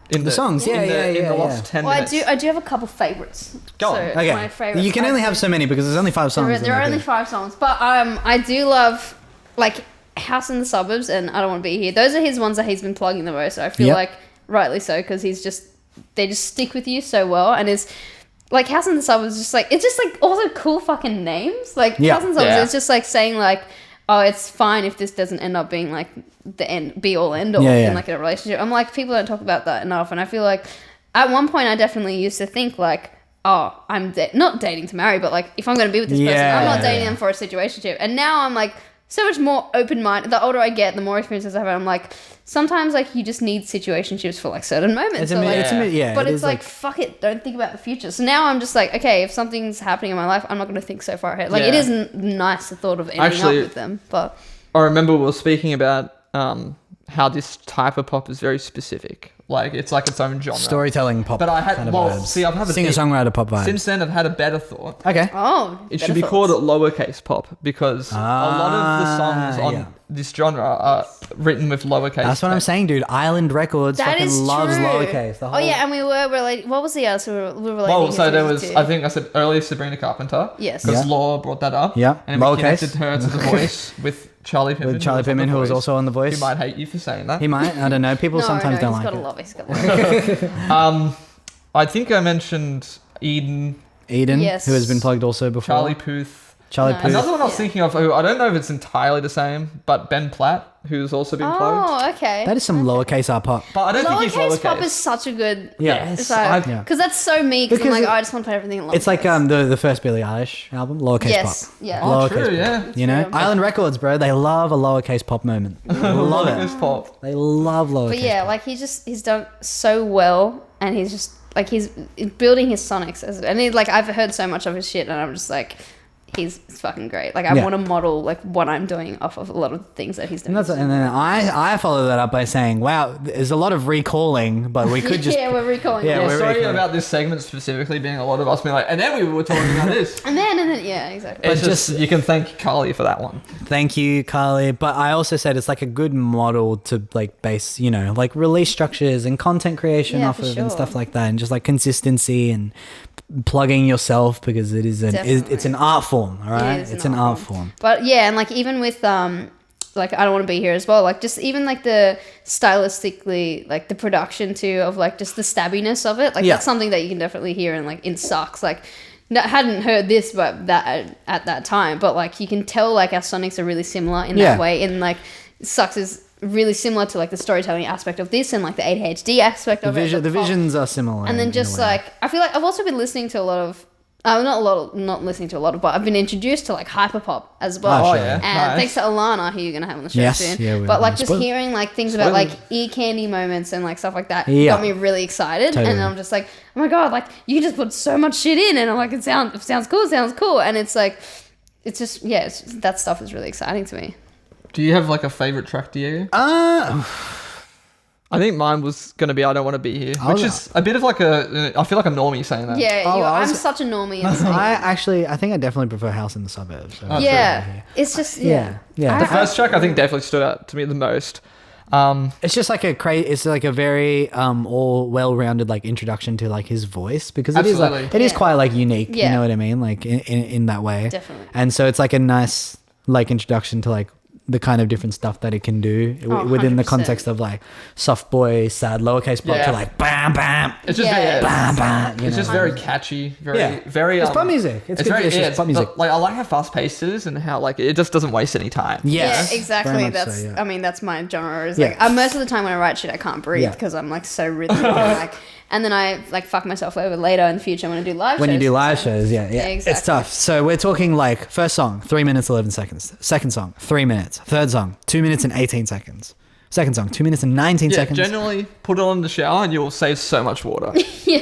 in The songs, yeah, in the last yeah. 10 Well, minutes. I do have a couple favorites. Go on. Okay. My favorites. You can only have so many because there's only 5 songs. There are only 5 songs, but I do love like House in the Suburbs and I Don't Want to Be Here. Those are his ones that he's been plugging the most. I feel Yep. like rightly so, because they just stick with you so well, and it's like House in the Suburbs is just like, it's just like also cool fucking names. Like Yeah. House in the Suburbs, Yeah. it's just like saying like, oh, it's fine if this doesn't end up being like the be all end all Yeah, yeah. in like a relationship. I'm like, people don't talk about that enough, and I feel like at one point I definitely used to think like, oh, I'm not dating to marry, but like if I'm going to be with this person, I'm not Yeah. dating them for a situationship. And now I'm like so much more open-minded. The older I get, the more experiences I have, I'm like, sometimes like you just need situationships for like certain moments. It's or, like, but it it's is like, fuck it, don't think about the future. So now I'm just like, okay, if something's happening in my life, I'm not going to think so far ahead. Like it Yeah. is nice the thought of ending Actually- up with them, but I remember we were speaking about how this type of pop is very specific. Like it's like its own genre. storytelling pop. But I had kind of well, vibes. see, I've had a singer-songwriter pop vibes. Since then, I've had a better thought. Okay. oh, It better should be thoughts. called lowercase pop because a lot of the songs on yeah. this genre are written with lowercase. That's what I'm text. saying, dude. Island Records That fucking is loves true. lowercase. The whole Oh yeah, and we were relating. What was the other? So we were relating. Well, his so there music was, to. I think I said earlier Sabrina Carpenter. Yes. Because Yeah. Law brought that up. Yeah. And we Lowercase. connected her to The Voice with Charlie Pittman. With Charlie Pittman, who was also on The Voice. He might hate you for saying that. He might. I don't know. People sometimes don't he's like gotta it. love it. He's gotta love it. I think I mentioned Eden, Eden, Yes. who has been plugged also before. Charlie Puth. Charlie Nice. Puth. Another one I was Yeah. thinking of, who I don't know if it's entirely the same, but Ben Platt, who's also been plugged. Oh, okay. That is some lowercase R pop. But I don't think he's Lowercase lowercase. pop is such a good. Yeah. Yes, So, I've- Yeah. because that's so me. Because I'm Because like, oh, I just want to play everything in lowercase. It's like the first Billie Eilish album, lowercase Yes, pop. yeah. Oh, Lowercase true, pop. yeah. You know, true. Island Records, bro. They love a lowercase pop moment. Love it. Lowercase pop. They love lowercase. But yeah, pop. like he's done so well, and he's just like he's building his sonics, and like I've heard so much of his shit, and I'm just like, he's fucking great. Like I want to model like what I'm doing off of a lot of things that he's doing. And then I follow that up by saying, wow, there's a lot of recalling, but we could just... yeah, we're recalling. Yeah, Yeah, we're sorry recalling. about this segment specifically being a lot of us being like, and then we were talking about this. And then, yeah, exactly. It's just, you can thank Carly for that one. Thank you, Carly. But I also said it's like a good model to like base, you know, like release structures and content creation Yeah, off for of and sure. stuff like that, and just like consistency and plugging yourself, because it is it's an art form, all right? It is It's an art form. But yeah, and like even with like I Don't Want to Be Here as well, like just even like the stylistically, like the production too of like just the stabbiness of it, like that's something that you can definitely hear in Sucks. Like I hadn't heard this but that at that time, but like you can tell like our sonics are really similar in that way. And like Sucks is really similar to like the storytelling aspect of this and like the ADHD aspect of it. The visions are similar. And then in just a way. like I feel like I've also been listening to a lot of not listening to a lot of, but I've been introduced to like hyperpop as well. Oh, yeah. And Nice. thanks to Alana, who you're gonna have on the show Yes, soon. yeah, we but will. like just Spoiler. hearing like things about like ear candy moments and like stuff like that got me really excited. Totally. And I'm just like, oh my god, like you can just put so much shit in, and I'm like, it sounds cool, and it's like, it's just that stuff is really exciting to me. Do you have like a favorite track, Diego? I think mine was going to be I Don't Want to Be Here, which is a bit of like I feel like a normie saying that. Yeah, I'm such a normie. In saying I think I definitely prefer House in the Suburbs. So yeah, it's just yeah. The first track I think definitely stood out to me the most. It's just like it's like a very all well-rounded like introduction to like his voice, because it is Absolutely. like it is quite like unique. Yeah. You know what I mean? Like in that way. Definitely. And so it's like a nice like introduction to like the kind of different stuff that it can do within the 100%. context of like soft boy, sad, lowercase pop Yeah. to like bam bam. It's just Yeah. Bam, bam, you it's know. just very catchy, very Yeah. very. It's pop music. It's good. It's just pop music. Like I like how fast paced it is and how like it just doesn't waste any time. Yes, Yeah, exactly. very much That's so, yeah. I mean, that's my genre. Is Yeah. like most of the time when I write shit, I can't breathe Yeah. because I'm like so rhythmic. And, like, and then I like fuck myself over later in the future when I do live When shows. you do live shows, yeah. exactly. It's tough. So we're talking like first song, 3 minutes 11 seconds. Second song, 3 minutes. Third song, 2 minutes and 18 seconds. Second song, 2 minutes and 19 Yeah, seconds. generally put it on in the shower and you'll save so much water.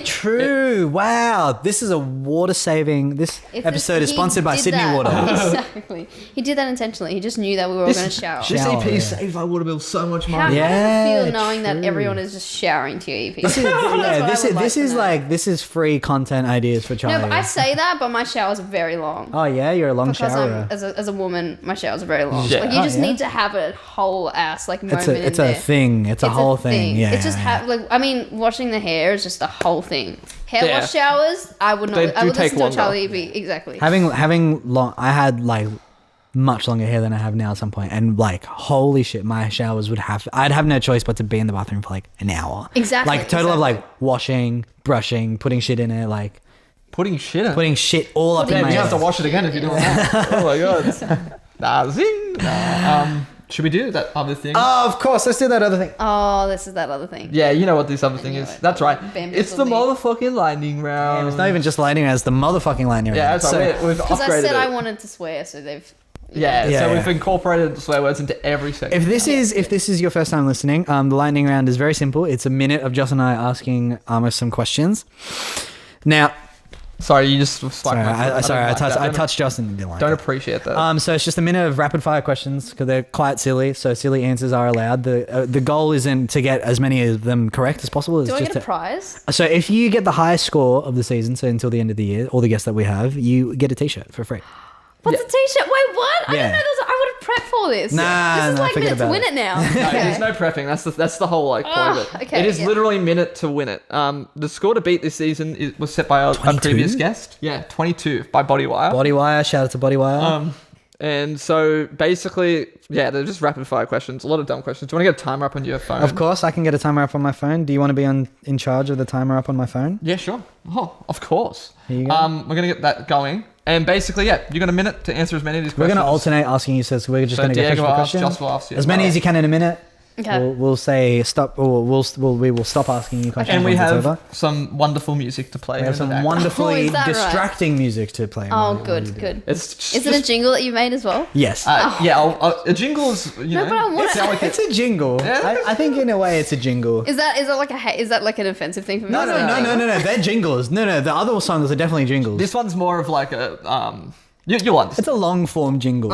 True. Wow. This is a water saving. This If episode is he sponsored by did Sydney that- Water. Exactly. He did that intentionally. He just knew that we were all going to shower. This Shower, EP yeah. saved my water bill so much How money. does it feel Yeah, knowing that true. everyone is just showering to your EP? This is, yeah, this is like this is free content ideas for Charlie. No, but I say that, but my showers are very long. Oh yeah, you're a long Because showerer. as a woman, my showers are very long. Yeah. Like you Oh, just yeah? need to have a whole ass like moment It's in a there. thing. It's a whole thing. Yeah. It's just like I mean, washing the hair is just a whole thing. Hair Yeah. wash showers, I would not. They I do would take listen to a longer. Charlie EP exactly. having long. I had like much longer hair than I have now at some point, and like holy shit, my showers I'd have no choice but to be in the bathroom for like an hour. Exactly, Like total of exactly. like washing, brushing, putting shit in it, like Putting shit in. putting shit all up in Damn, my you have to hair. wash it again if you're doing that. Oh my god. Nah, zing. Nah. Should we do that other thing? Oh, of course. Let's do that other thing. Oh, this is that other thing. Yeah, you know what this other thing knew is. it. That's right. Bamboozled It's the me. motherfucking lightning round. Damn, it's not even just lightning round, it's the motherfucking lightning Yeah, round. that's right. We've Because I upgraded said it. I wanted to swear, so they've. Yeah, Yeah, so yeah. we've incorporated swear words into every segment. If this is your first time listening, the lightning round is very simple. It's a minute of Joss and I asking us some questions. Now, Sorry, you just spiked sorry, my foot. I don't like that. I touched Joss and didn't like Don't it. appreciate that. So it's just a minute of rapid fire questions because they're quite silly. So silly answers are allowed. The goal isn't to get as many of them correct as possible. It's Do I just get a prize? so if you get the highest score of the season, so until the end of the year, all the guests that we have, you get a T-shirt for free. What's a t-shirt? Wait, what? I Yeah. didn't know there was. I would have prepped for this. Nah, this is nah, like forget minute to about win it. it now. No, Okay. there's no prepping. That's the whole like point of it. okay, it is yeah. literally minute to win it. The score to beat this season was set by a 22? previous guest. Yeah, 22 by Bodywire. Bodywire, shout out to Bodywire. And so basically, yeah, they're just rapid fire questions. A lot of dumb questions. Do you want to get a timer up on your phone? Of course, I can get a timer up on my phone. Do you want to be in charge of the timer up on my phone? Yeah, sure. Oh, of course. Here you go. We're gonna get that going. And basically, yeah, you got a minute to answer as many of these We're questions. going to alternate asking you, so we're just So going to go Diego question for asks, question. Joss will ask you. As many as you can in a minute. Okay. We'll say stop, or we will stop asking you questions And we once it's have over. some wonderful music to play. We have in the some back. wonderfully Oh, is that right? distracting music to play. Oh, while you good, do it. good. It's Is it a jingle that you made as well? Yes. Yeah, a jingle is, you know, but I want it's it. like It's a jingle. Yeah. I think in a way it's a jingle. Is that is that like an offensive thing for me? No, to say jingle? They're jingles. No, the other songs are definitely jingles. This one's more of like a You'll understand. It's a long form jingle.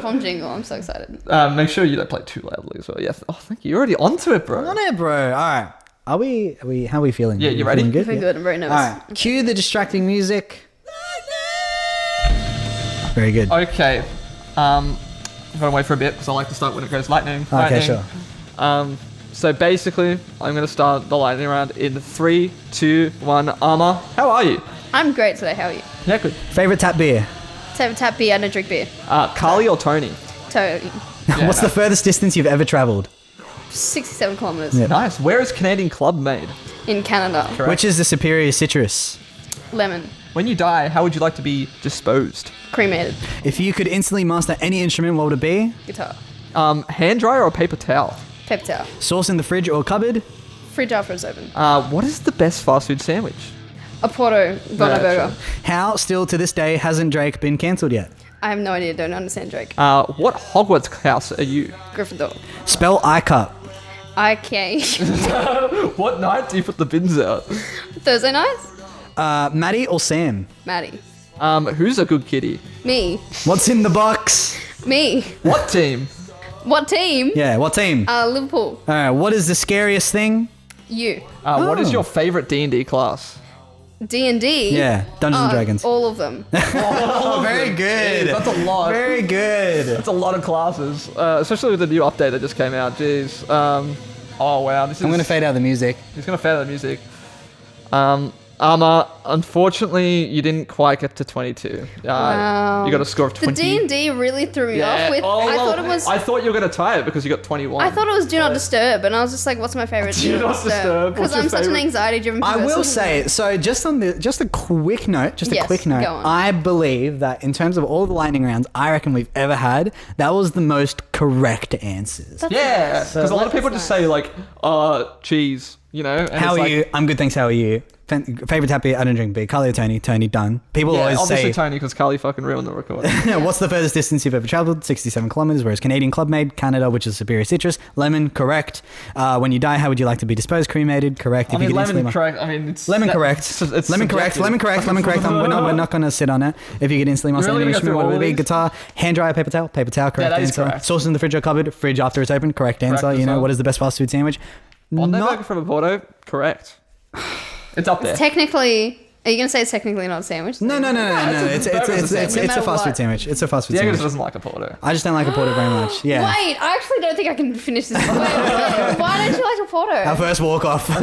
From Jingle. I'm so excited. Make sure you don't play too loudly as well. Yes. Oh, thank you. You're already onto it, bro. On it, bro. All right. Are we? How are we feeling? Yeah, you ready? Feeling good? Very Yeah. good. I'm very nervous. All right. Cue the distracting music. Very good. Okay. I'm gonna wait for a bit because I like to start when it goes lightning. Okay, sure. So basically, I'm gonna start the lightning round in 3, 2, 1. Armor, how are you? I'm great today. How are you? Yeah, good. Favorite tap beer? Tap beer. I don't drink beer. Carly or Tony? Totally. Yeah, What's the furthest distance you've ever travelled? 67 kilometers Yeah. Nice. Where is Canadian Club made? in Canada. Correct. Which is the superior citrus? Lemon. When you die, how would you like to be disposed? Cremated. If you could instantly master any instrument, what would it be? Guitar. Hand dryer or paper towel? Paper towel. Sauce in the fridge or cupboard? Fridge after it's open. What is the best fast food sandwich? A Porto Bono Yeah, burger. How, still to this day, hasn't Drake been cancelled yet? I have no idea. Don't understand Drake. What Hogwarts house are you? Gryffindor. Spell iCup. IK. What night do you put the bins out? Thursday nights? Maddie or Sam? Maddie. Who's a good kitty? Me. What's in the box? Me. What team? What team? Yeah, what team? Liverpool. Alright, what is the scariest thing? You. What is Oh. your favorite D&D class? D&D. Yeah, Dungeons and Dragons. All of them. Oh, very good. That's a lot. Very good. That's a lot of classes, especially with the new update that just came out. Jeez. Oh wow, this is. I'm going to fade out the music. He's gonna fade out the music. Unfortunately, you didn't quite get to 22. Wow. You got a score of The 20. D&D really threw me off with. Oh, I well, thought it was. I thought you were gonna tie it because you got 21. I thought it was Do Not Disturb, and I was just like, "What's my favorite Do Not Disturb. Because What's your I'm such an favourite? anxiety-driven I person. will say, so just a quick note, Yes, go on. I believe that in terms of all the lightning rounds I reckon we've ever had, that was the most correct answers. That's Yeah, nice. because a lot of people That's just nice. say like, cheese, you know. And How it's are like, you? I'm good, thanks. How are you? Favorite tap beer? I don't drink beer. Carly or Tony? Tony, done. People Yeah, always obviously say, Tony, because Carly fucking ruined the record. what's the furthest distance you've ever travelled? 67 kilometres, whereas Canadian Club made. Canada, which is superior citrus. Lemon, correct. When you die, how would you like to be disposed? Cremated, correct. I mean, could lemon instantly- correct. I mean, it's Lemon that- correct. It's Lemon correct. subjective. Lemon correct. Lemon correct. We're not going to sit on it. If you could instantly master Really any gonna go instrument, what through would it all be? these? Guitar, hand dryer, paper towel, correct that is answer. correct. Sauce in the fridge or cupboard, fridge after it's open, correct answer. Correct You as know, well. what is the best fast food sandwich? Bondi Not- burger from a Porto, correct. It's up there. Technically, are you gonna say it's technically not a sandwich? No. it's a burger It's sandwich. a No matter fast food what. sandwich. It's a fast food Diego sandwich. doesn't like a Porto. I just don't like a porter very much. Yeah. Wait, I actually don't think I can finish this. Wait, why don't you like a Porto? Our first walk off. This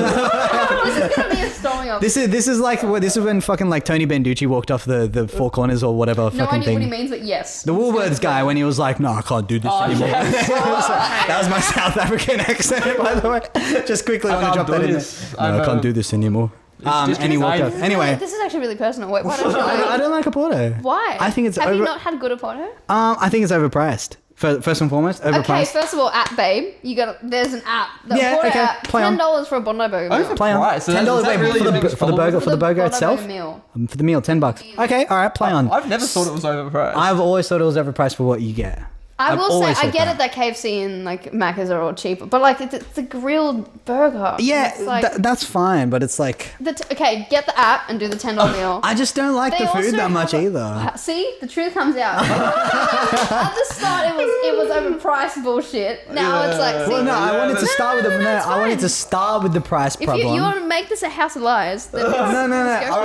is gonna be a storming off. This is like when fucking like Tony Banducci walked off the four corners or whatever No fucking idea thing. what he means, but yes. The Woolworths guy when he was like, no, I can't do this anymore. That was my South African accent, by the way. Just quickly want to drop that in there. No, I can't do this anymore. And he walked off. Anyway, This is actually really personal. Wait, why don't you I like? don't like a Porto. Why? I think it's Have over. you not had good a Porto? I think it's overpriced. First and foremost, Okay, overpriced. first of all, app babe, there's an app. The Yeah, Porto okay, app, play on. $10 for a Bondi burger meal. Play on. Right, so $10 is that wait, really for the the biggest for the problem? burger for the burger Bondi itself. burger meal. For the meal, $10. Okay, all right, play on. I've never thought it was overpriced. I've always thought it was overpriced for what you get. I I've will say, always I thought get that. it that KFC and like Macca's are all cheaper, but like it's a grilled burger. Yeah, It's like, that's fine, but it's like okay, get the app and do the $10 meal. I just don't like They the food also that much have either. See, the truth comes out. At the start, it was overpriced bullshit. Now it's like, see, Well, no, I wanted to start with the that's I wanted fine. to start with the price if problem. you want to make this a house of lies, then No. let's go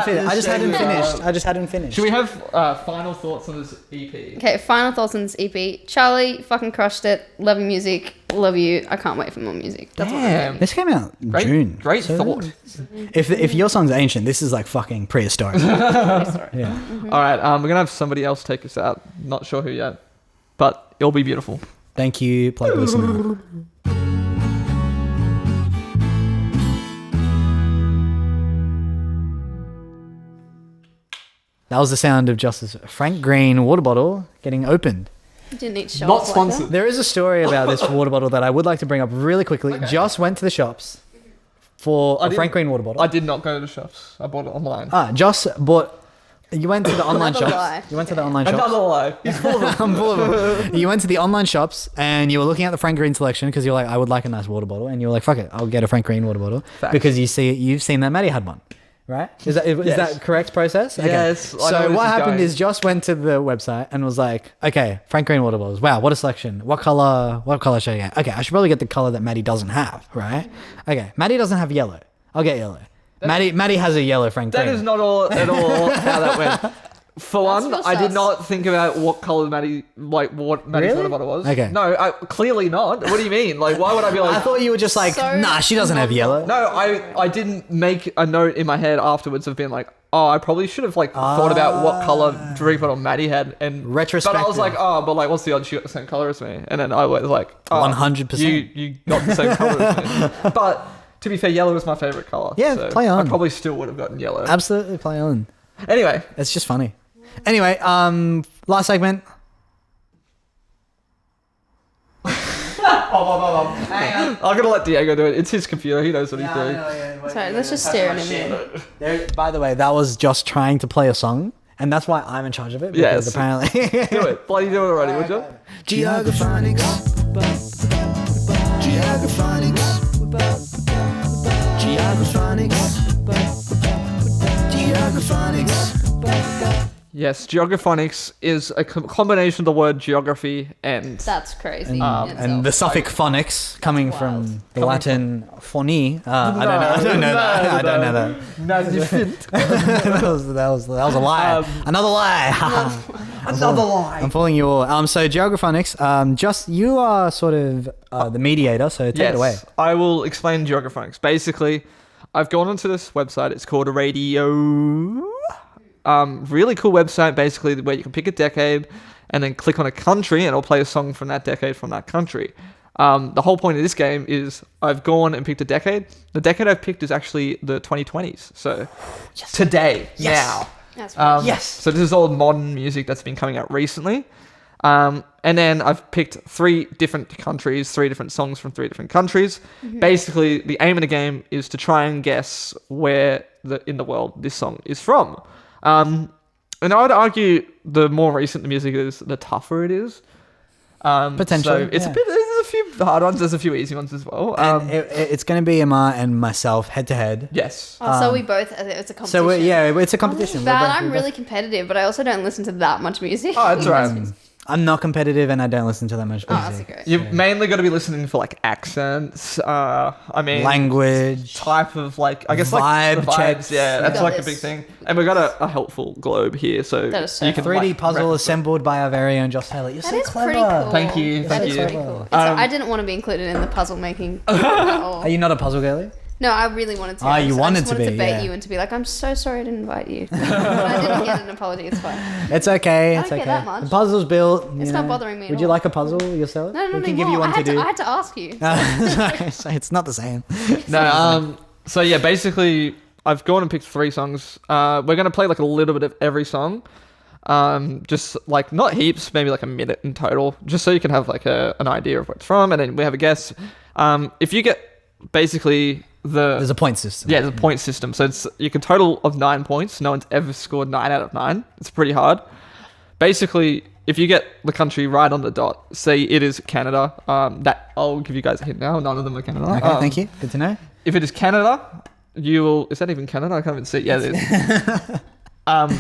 for it. I just hadn't finished. I just hadn't finished. Should we have final thoughts on this E EP? Okay, final thoughts on this EP. Charlie fucking crushed it. Love your music. Love you. I can't wait for more music. That's what I'm Damn. saying. This came out in June. Great so- thought. If your song's ancient, this is like fucking prehistoric. Yeah. All right, we're gonna have somebody else take us out. Not sure who yet, but it'll be beautiful. Thank you, plug listener. That was the sound of Joss's Frank Green water bottle getting opened. You didn't need to show Not off like sponsored. that. There is a story about this water bottle that I would like to bring up really quickly. Joss went to the shops for a didn't- Frank Green water bottle. I did not go to the shops. I bought it online. Joss bought. You went to the online Another shops. lie. You went to the online shops. Another lie. He's full of them. I'm full of them. You went to the online shops and you were looking at the Frank Green selection because you're like, I would like a nice water bottle, and you were like, fuck it, I'll get a Frank Green water bottle Facts. because you've seen that Maddie had one, right? Is that correct process? Okay. Yes, I know So where what this is happened going. is Josh went to the website and was like, okay, Frank Green water bottles. Wow, what a selection. What color should I get? Okay, I should probably get the color that Maddie doesn't have, right? Okay, Maddie doesn't have yellow. I'll get yellow. Maddie has a yellow Frank Green. That is not at all how that went. For one, real I did sus. not think about what color what Maddie's Really? water bottle was. Okay. No, clearly not. What do you mean? Like, why would I be like? I thought you were just like, So nah, she doesn't have yellow. No, I didn't make a note in my head afterwards of being like, oh, I probably should have like thought about what color drink bottle Maddie had and But I Retrospective. was like, oh, but like, what's the odds she got the same color as me? And then I was like, oh, 100%. You got the same color as me. But to be fair, yellow is my favorite color. Yeah, so play on. I probably still would have gotten yellow. Absolutely play on. Anyway, It's just funny. Anyway, last segment. I'm gonna let Diego do it. It's his computer. He knows what he's doing. Sorry, let's just stare at him. There, by the way, that was just trying to play a song, and that's why I'm in charge of it. Because Yes. apparently. Do it. Bloody do it already, would you? Geographonics. Geographonics. Geographonics. Yes, Geographonics is a combination of the word geography and That's crazy. in And the itself. suffix phonics coming from the Coming Latin phony. I don't know that. I don't know that. Magnificent. that was a lie. Another lie. Another lie. I'm fooling you all. So Geographonics, just you are sort of the mediator, so take it away. I will explain Geographonics. Basically, I've gone onto this website. It's called Radio. Really cool website, basically, where you can pick a decade and then click on a country and it'll play a song from that decade from that country. The whole point of this game is I've gone and picked a decade. The decade I've picked is actually the 2020s. So today, now. That's right. Yes. So this is all modern music that's been coming out recently. And then I've picked 3 different countries, 3 different songs from 3 different countries. Basically, the aim of the game is to try and guess where in the world this song is from. And I would argue the more recent the music is, the tougher it is. Potentially, So it's yeah. there's a few hard ones, there's a few easy ones as well. And it's going to be Emma and myself head to head. Yes. Oh, so we both, it's a competition. So it's a competition. Bad, We're both- I'm we're really competitive, but I also don't listen to that much music. Oh, that's right. I'm not competitive and I don't listen to that much Oh, that's music. great. You've mainly got to be listening for like accents. Language. Type of like, I guess Vibe like the vibes. checks. Yeah, that's got like a this. big thing. And we've got a helpful globe here, so That is so you can 3D like, puzzle reference it. assembled by our very own Josh Taylor. You're That so is clever. pretty cool. Thank you, That thank is you. pretty cool. I didn't want to be included in the puzzle making at all. Are you not a puzzle girly? No, I really wanted to. Ah, I you just- wanted I just to wanted be, bait yeah. you and to be like, I'm so sorry I didn't invite you. But I didn't get an apology. It's fine. It's okay. I It's don't okay. care that much. The puzzle's built. It's not bothering me at Would you all. like a puzzle yourself? No, We can give you one I had to do. I had to ask you. It's not the same. No, so yeah, basically, I've gone and picked 3 songs. We're gonna play like a little bit of every song. Just like not heaps, maybe like a minute in total, just so you can have like an idea of where it's from, and then we have a guess. If you get basically There's a point system. there's a point system, so it's you can total of 9 points. No one's ever scored 9 out of 9. It's pretty hard. Basically, if you get the country right on the dot, say it is Canada. That I'll give you guys a hint now. None of them are Canada. Okay, thank you. Good to know. If it is Canada, you will. Is that even Canada? I can't even see. Yeah, it is.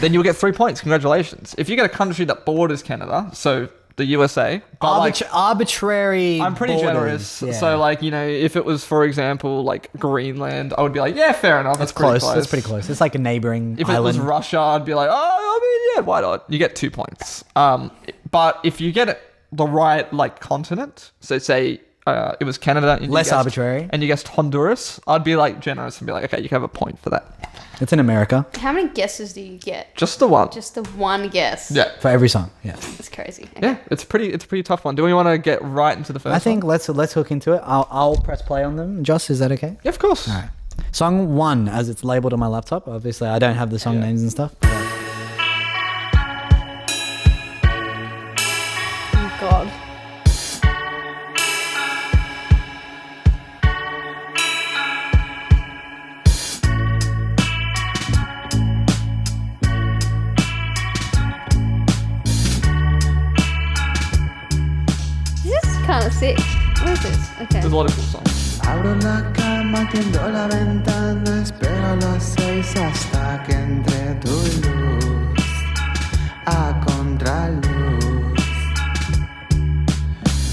Then you'll get 3 points. Congratulations. If you get a country that borders Canada, so the USA, but like, Arbitrary. I'm pretty borders. generous. Yeah. So like, you know, if it was, for example, like Greenland, I would be like, yeah, fair enough. That's pretty close. That's pretty close. It's like a neighboring If it island. was Russia, I'd be like, oh, I mean, yeah, why not? You get 2 points. But if you get it the right like continent, so say it was Canada, and you Less guessed- arbitrary. and you guessed Honduras, I'd be like generous and be like, okay, you can have a point for that. It's in America How many guesses do you get? Just the one. Just the one guess. Yeah. for every song. Yeah. It's crazy. Okay. Yeah, it's a pretty tough one. Do we want to get right into the first I think one? let's hook into it. I'll press play on them. Joss, is that okay? Yeah, of course. All right. Song 1, as it's labeled on my laptop. Obviously, I don't have the song names and stuff. Oh God. This is kind of sick. What is this? Okay. There's a lot of cool songs. Abro la cama, tiendo la ventana, espero los 6 hasta que entre tu luz a contraluz.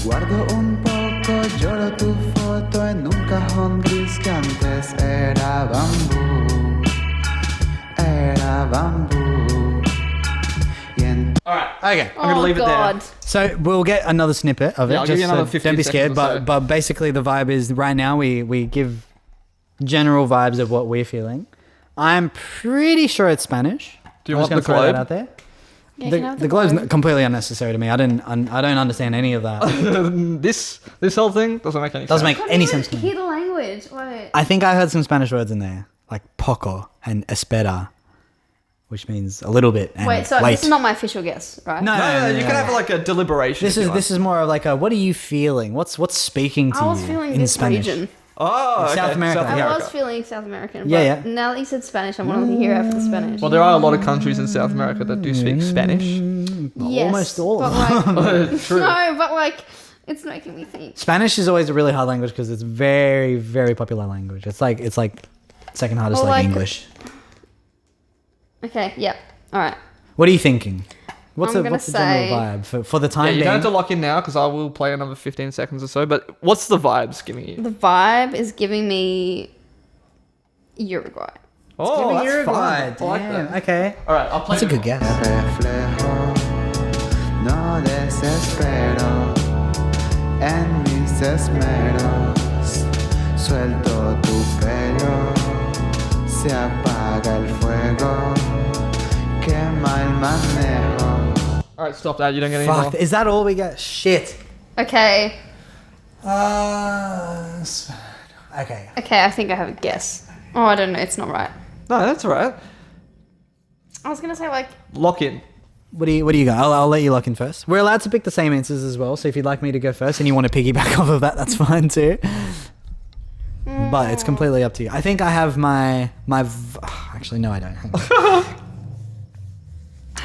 Guardo un poco, lloro tu foto en un cajón gris que antes era bambú. Era bambú. Y en Okay. I'm gonna leave it there. So we'll get another snippet of it. Yeah, I'll give you just another so 50 don't be scared. seconds or so. But basically the vibe is right now we give general vibes of what we're feeling. I'm pretty sure it's Spanish. Do you I'm want just the gonna throw that globe? out there. Yeah, can I have The globe's completely unnecessary to me. I don't understand any of that. This whole thing doesn't make any sense. Doesn't make Can't any even sense to me. hear the language. Wait. I think I heard some Spanish words in there, like poco and espera, which means a little bit. And Wait, so wait. this is not my official guess, right? No, You can have like a deliberation. This is more of like a what are you feeling? What's speaking to I was you feeling in this Spanish? region. Oh, okay. South America. I was feeling South American. Yeah, But yeah. now that you said Spanish, I want to hear out for the Spanish. Well, there are a lot of countries in South America that do speak Spanish. Yes, Almost all but of them. like, True. no, but like, it's making me think. Spanish is always a really hard language because it's very, very popular language. It's like second hardest Well, like like- English. Okay, yeah, all right. What are you thinking? What's I'm the gonna general vibe for the Yeah, time you don't have to being? lock in now because I will play another 15 seconds or so. But what's the vibes giving you? The vibe is giving me Uruguay. Oh, that's Uruguay. fun. I like Damn, that. okay. All right, I'll play. That's a good guess. reflejo, no desespero en mis esmeros. Suelto tu pelo, se apaga el fuego, quema el manejo. All right, stop that. You don't get any Fuck, more. is that all we get? Shit. Okay, Okay. okay, I think I have a guess. Oh, I don't know, it's not right. No, that's all right. I was gonna say like, Lock in. What do you got? I'll let you lock in first. We're allowed to pick the same answers as well. So if you'd like me to go first and you want to piggyback off of that, that's fine too. But it's completely up to you. I think I have actually no, I don't. Hang on.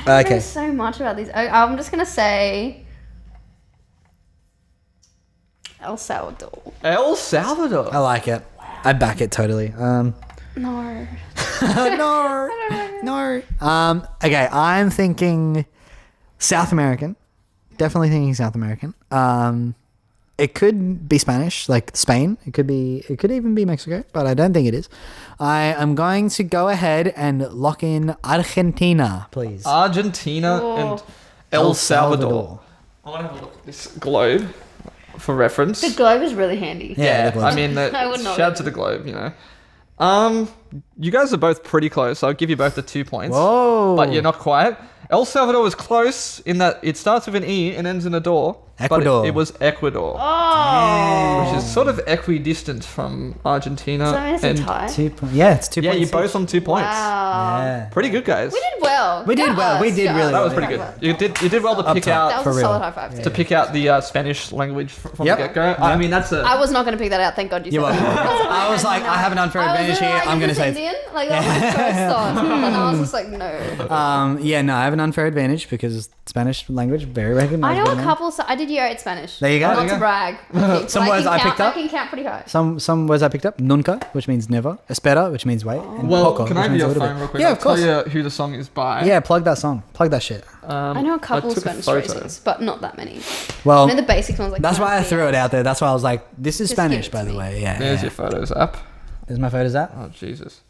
I know Okay. so much about these. I'm just gonna say El Salvador. El Salvador. I like it. I back it totally. No. No. Okay, I'm thinking South American. Definitely thinking South American. It could be Spanish, like Spain. It could even be Mexico, but I don't think it is. I am going to go ahead and lock in Argentina, please. Argentina Oh. and El Salvador. I want to have a look at this globe for reference. The globe is really handy. Yeah, the globe. I mean, I would not shout out to the globe, you know. You guys are both pretty close, so I'll give you both the 2 points. Whoa. But you're not quite. El Salvador was close in that it starts with an E and ends in a door. Ecuador. But it was Ecuador. Oh. Which is sort of equidistant from Argentina. So I mean, it's a and- tie. 2 points. Yeah, it's 2 Yeah, points. you're both on 2 points. Wow. Yeah. Pretty good, guys. We did well. We did well. We did Go really us. That was well. pretty good. You did well to pick top. That out was For a real. solid high five. Yeah. to pick out the Spanish language from Yep. the get go. I mean, that's a. I was not going to pick that out. Thank God you said You were. that. I was like, I have an unfair advantage here. I'm going to say. Indian. Like that was my first thought, and I was just like, no. Yeah, no, I have an unfair advantage because Spanish language very I recognizable. know a now. couple. I did year 8 Spanish. There you go. Not There you to go. brag. But Some words I picked up. I can count pretty high. Some words I picked up. Nunca, which means never. Espera, which means wait. And Well, poco, can which I have means a your little phone bit. real quick? Yeah, I'll of course. tell you who the song is by. Yeah, plug that song. Plug that shit. I know a couple of took a Spanish photo. phrases, but not that many. Well, I know the basic ones. Like that's why I Godspeed. threw it out there. That's why I was like, this is Just Spanish, give it by to the me. way. Yeah. There's yeah. your photos app. There's my photos app. Oh, Jesus.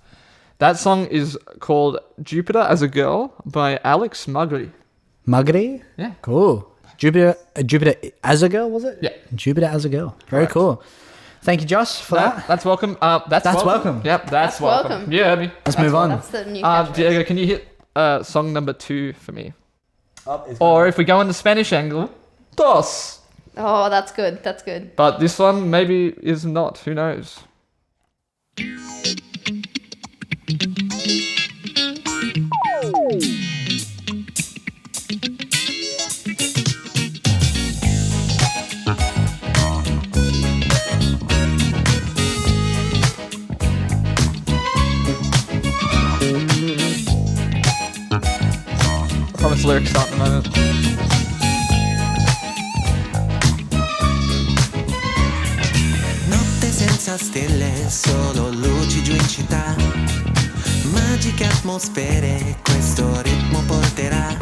That song is called Jupiter as a Girl by Alex Muggery. Muggery? Yeah. Cool. Jupiter as a girl, was it? Yeah. Jupiter as a girl. Very Correct. cool. Thank you, Josh, for that. That's welcome. That's welcome. Yep, that's welcome. welcome. You heard me. Let's move on. That's the new catchphrase. Diego, can you hit song number 2 for me? Or if we go in the Spanish angle, dos. Oh, that's good. That's good. But this one maybe is not. Who knows? I promise lyrics start in a moment. Notes senza stelle, solo luci giù in città. Magiche atmosfere, questo ritmo porterà.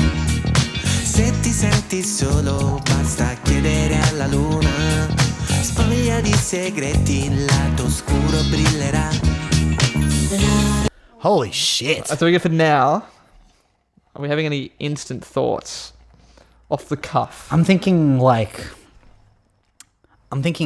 Se ti senti solo, basta chiedere alla luna. Spoglia di segreti, il lato oscuro brillerà. Holy shit. That's what we get for now. Are we having any instant thoughts off the cuff? I'm thinking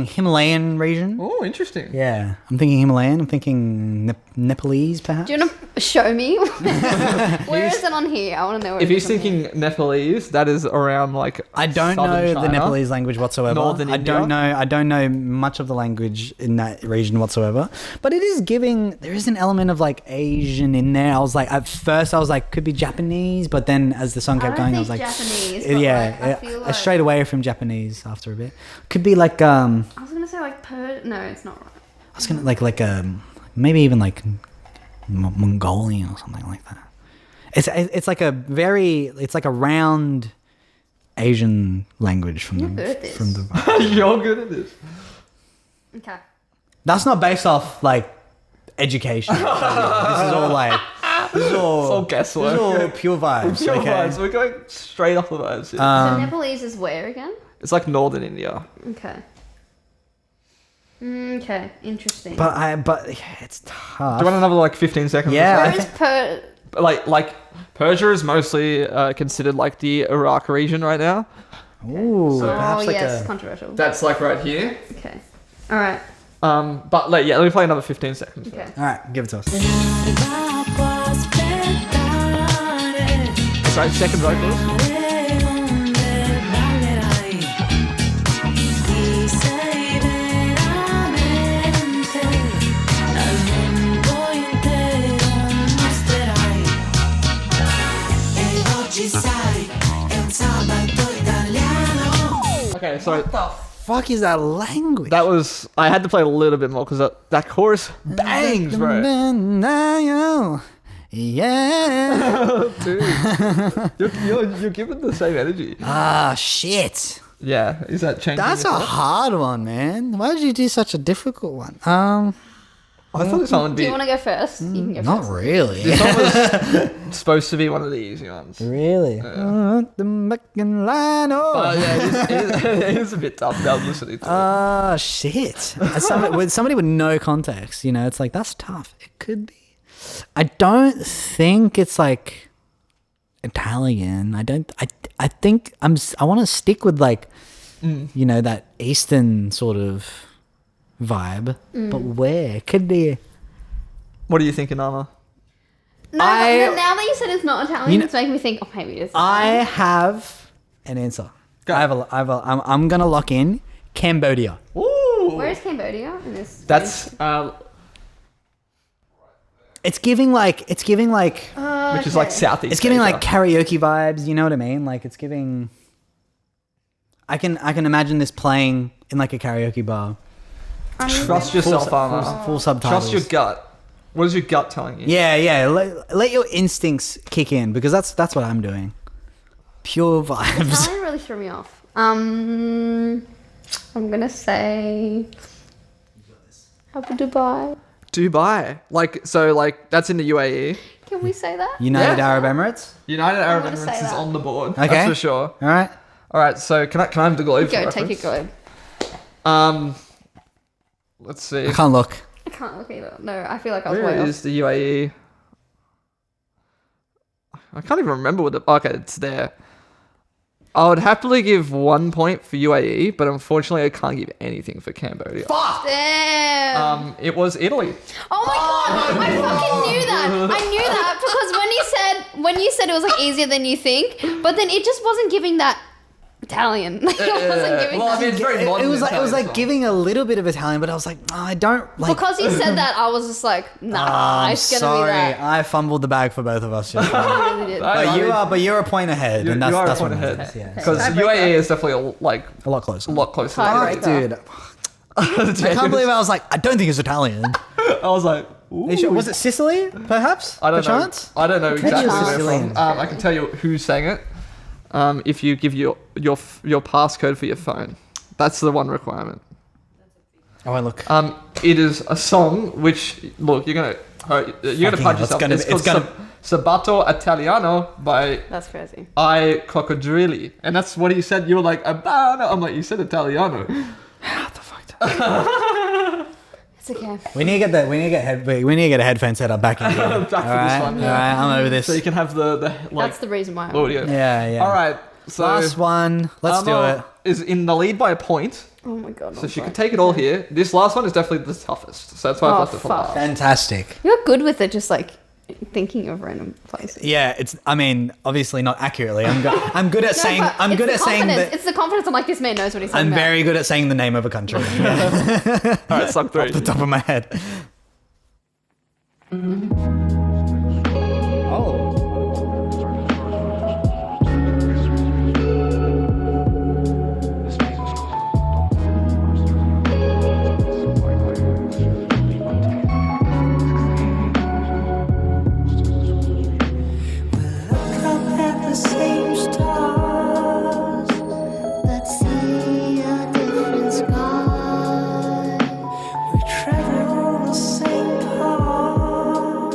Himalayan region. Oh, interesting. Yeah, I'm thinking Himalayan. I'm thinking Nepalese, perhaps. Do you want to show me? Where is it on here? I want to know. Where If it he's is on thinking here. Nepalese, that is around like I don't southern know the China. Nepalese language whatsoever. Northern I don't India. know. I don't know much of the language in that region whatsoever. But it is giving. There is an element of like Asian in there. I was like, at first, I was like, could be Japanese, but then as the song kept going, I was like, Japanese. But yeah, like, I feel like straight away from Japanese after a bit. Could be like I was gonna say like No, it's not right. I was gonna like maybe even like Mongolian or something like that. It's like a round Asian language from You're good at this. You're good at this. Okay. That's not based off like education. This is all like this is all It's all guesswork. This is all pure vibes. Pure okay. vibes. We're going straight off the vibes here. So Nepalese is where again? It's like northern India. Okay. Okay, interesting. But yeah, it's tough. Do you want another like 15 seconds? Yeah. Where is Like Persia is mostly considered like the Iraq region right now. Ooh, perhaps Oh like yes, a controversial. That's like right here. Okay. All right. But like yeah, let me play another 15 seconds. Okay. all right. Give it to us. Sorry, second vocals. Okay, so Fuck is that language? that was I had to play a little bit more because that chorus bangs, bro. Yeah. Dude, you're giving the same energy. Ah, shit. Yeah, is that changing? That's a yourself? hard one, man. Why did you do such a difficult one? I thought this one would Do be you want to go first? You can go Not first. really. this one was supposed to be one of the easy ones. Really? The fucking line. But yeah, it is a bit tough now listening to it. Ah, shit. As somebody with no context, it's like, that's tough. It could be. I don't think it's like Italian. I think I want to stick with like, that Eastern sort of vibe. But where? Could be. What are you thinking, Anna? No, now that you said it's not Italian, it's making me think. Oh, maybe it is. I have an answer. Go. I'm gonna lock in Cambodia. Ooh, Where is Cambodia in this? that's It's giving like which is like southeast. it's giving Asia. like karaoke vibes. You know what I mean? Like it's giving. I can imagine this playing in like a karaoke bar. Trust yourself, Anna. Full subtitles. Trust your gut. What is your gut telling you? Yeah. Let your instincts kick in because that's what I'm doing. Pure vibes. Italian really threw me off. I'm gonna say Abu Dubai. Dubai, like that's in the UAE. Can we say that? United Yeah. Arab Emirates. United Arab gonna say Emirates is that. on the board. Okay. That's for sure. All right. All right, so can I have the globe? Go, for take your reference? globe. Let's see. I can't look. I can't look either. No, I feel like I was Where way is the UAE? I can't even remember what the. Okay, it's there. I would happily give 1 point for UAE, but unfortunately, I can't give anything for Cambodia. off. Damn. It was Italy. Oh my god! I fucking knew that. I knew that because when you said it was like easier than you think, but then it just wasn't giving that Italian. Like, it wasn't giving Well, I that. mean, it's very modern. It was Italian like song. giving a little bit of Italian, but I was like, oh, I don't like. Because you said that, I was just like, nah, I'm it's gonna sorry, be that. I fumbled the bag for both of us. Just now. I really did. But you're a point ahead, and that's you are that's a point what ahead. matters, Yeah, Because UAE is definitely like a lot closer. a lot closer. Tiebreaker. to Dude, I can't believe I was like, I don't think it's Italian. I was like, Are you sure? Was it Sicily, perhaps? I don't know. Perchance? I don't know exactly where they're Sicilian. from. I can tell you who sang it. If you give your passcode for your phone, that's the one requirement. Oh, look. it is a song which, look, you're gonna punch yourself. It's called Sabato Italiano by That's crazy. I Coccodrilli, and that's what he said. You were like, Abano. I'm like, you said Italiano. What the fuck? It's okay. We need to get a headphone set up back in here. Back for this one. All right, I'm over this. So you can have the like That's the reason why. audio. Yeah. All right. So Last one. Let's do it. Is in the lead by a point, Oh my god. so she could take it all here. This last one is definitely the toughest, so that's why I've left it for last. Fantastic. You're good with it, just like thinking of random places. Yeah, obviously not accurately. I'm good at saying that. It's the confidence. I'm like, this man knows what he's talking I'm about. very good at saying the name of a country. All right, song 3. Off the top of my head. Oh. Same stars that see a different sky. We travel on the same path.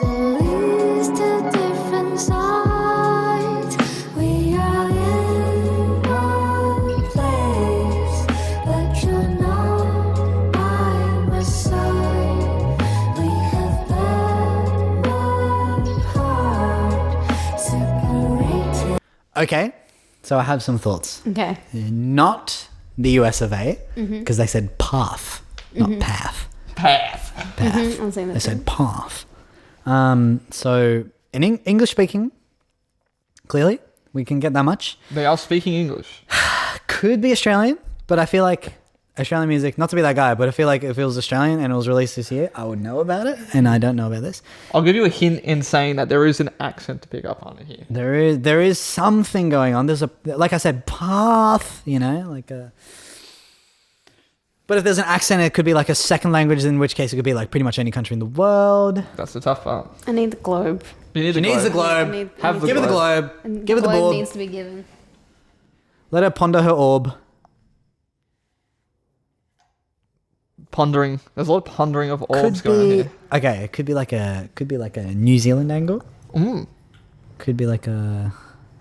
There leads to different sides. We are in one place, but you're not by my side. We have been one heart. Separated. Okay, so I have some thoughts. Okay. Not the US of A, because they said path, not path. Path. I'm saying that. They said path. So in English speaking, clearly we can get that much. They are speaking English. Could be Australian, but I feel like Australian music, not to be that guy, but I feel like if it was Australian and it was released this year, I would know about it, and I don't know about this. I'll give you a hint in saying that there is an accent to pick up on here. There is something going on. There's like I said, path, like a... But if there's an accent, it could be like a second language, in which case it could be like pretty much any country in the world. That's the tough part. I need the globe. You need She needs the globe. Give her the globe. And Give her the globe board. needs to be given. Let her ponder her orb. Pondering. There's a lot of pondering of orbs going on here. Okay, it could be like a New Zealand angle. Could be like a...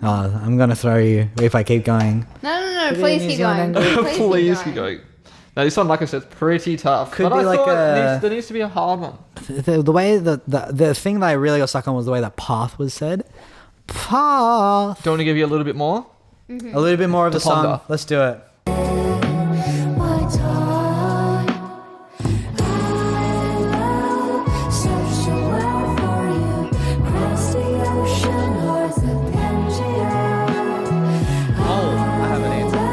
Oh, I'm gonna throw you if I keep going. No. Could be Please New keep Zealand going. angle. Please keep going. Now this one, like I said, is pretty tough. Could but be I like thought a- there needs to be a hard one. The way the thing that I really got stuck on was the way that path was said. Path. Do you want to give you a little bit more? A little bit more of the song. ponder. Let's do it. My time, I will search the world for you. Cross the ocean or the Pangea. I have an answer.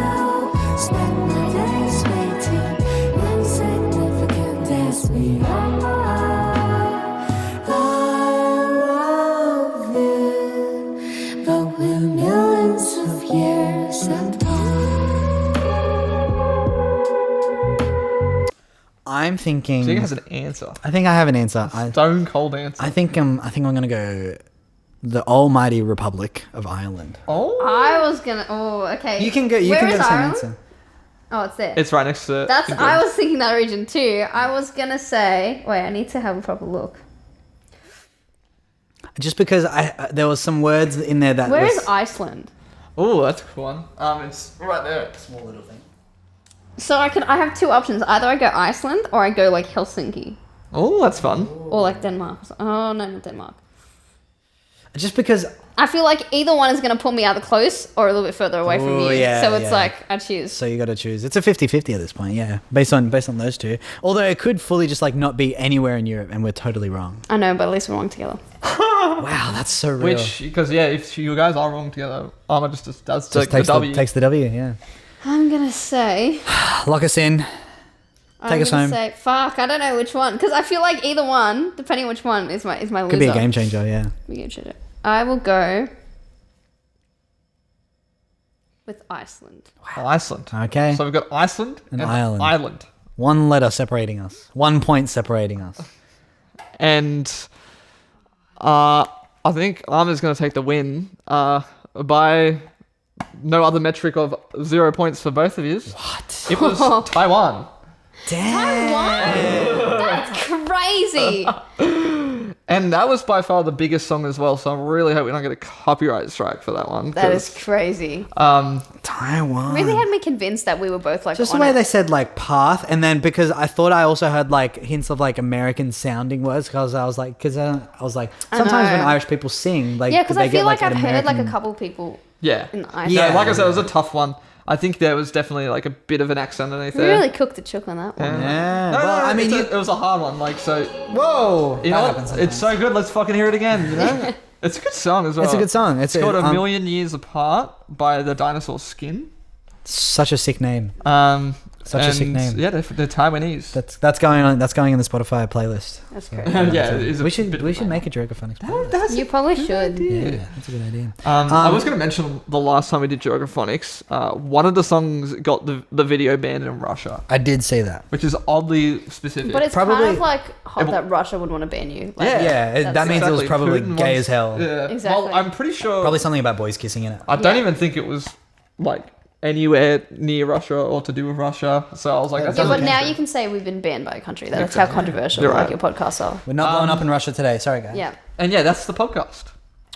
Will spend my days waiting, insignificant as we are. I love you, but we're millions of years apart. I'm thinking. Jake has an answer. I think I have an answer. Stone cold answer. I think I'm gonna go the Almighty Republic of Ireland. Oh. I was gonna. Oh, okay. You can go. You Where can go is the same Ireland? answer. Oh, it's there. It's right next to That's. England. I was thinking that region too. I was gonna say. Wait, I need to have a proper look. Just because there was some words in there that Where was, is Iceland? Oh, that's a cool one. It's right there. small little thing. So I have two options. Either I go Iceland or I go like Helsinki Oh, that's fun. or like Denmark. Oh no, not Denmark. Just because I feel like either one is gonna pull me either close or a little bit further away from Ooh, you. yeah, So it's yeah. like I choose. so you got to choose. It's a 50-50 at this point, yeah. Based on those two. Although it could fully just like not be anywhere in Europe and we're totally wrong. I know, but at least we're wrong together. Wow, that's so real. Which, because if you guys are wrong together, Armour just does just take takes the W. takes the W, yeah. I'm gonna say. Lock us in. I'm us gonna home. say fuck. I don't know which one because I feel like either one, depending on which one, is my loser. Could be a game changer, yeah. Be a game changer. I will go with Iceland. Iceland. Okay. So we've got Iceland And and Ireland. Ireland. One letter separating us. 1 point separating us. And I think Armour's going to take the win by no other metric of 0 points for both of you. What? It was Taiwan. Taiwan? That's crazy. And that was by far the biggest song as well, so I really hope we don't get a copyright strike for that one. That is crazy. Taiwan. Really had me convinced that we were both like Just on the way it. they said like path, and then because I thought I also heard like hints of like American sounding words, because I was like, sometimes when Irish people sing, like Yeah, because they I feel get, like an I've heard like a American- couple people Yeah. in the Irish. Yeah, Yeah. like I said, it was a tough one. I think there was definitely like a bit of an accent underneath We there. really cooked the chook on that one. Yeah. No, well, I mean, it was a hard one. Like, so whoa, you that know happens what? It's sometimes. so good. Let's fucking hear it again. You know, it's a good song as well. It's a good song. It's called "A Million Years Apart" by the Dinosaur Skin. Such a sick name. Such a sick and, name. Yeah, they're Taiwanese. That's going on. That's going in the Spotify playlist. That's crazy. Yeah, it is a we should bit we of should a- make a Geographonics playlist. You probably should. Yeah, that's a good idea. I was going to mention the last time we did Geographonics, one of the songs got the video banned in Russia, I did say that. which is oddly specific. But it's Probably- kind of like hot It- that Russia would want to ban you. Like, Yeah. Yeah, that means it was probably Putin gay wants- as hell. Yeah. Exactly. Well, I'm pretty sure. Probably something about boys kissing in it. I don't Yeah. even think it was like anywhere near Russia or to do with Russia. So I was like, Yeah, that's Yeah, but Doesn't now matter. you can say we've been banned by a country. That's how controversial You're like right. your podcasts are. We're not blowing up in Russia today. Sorry, guys. Yeah. And yeah, that's the podcast.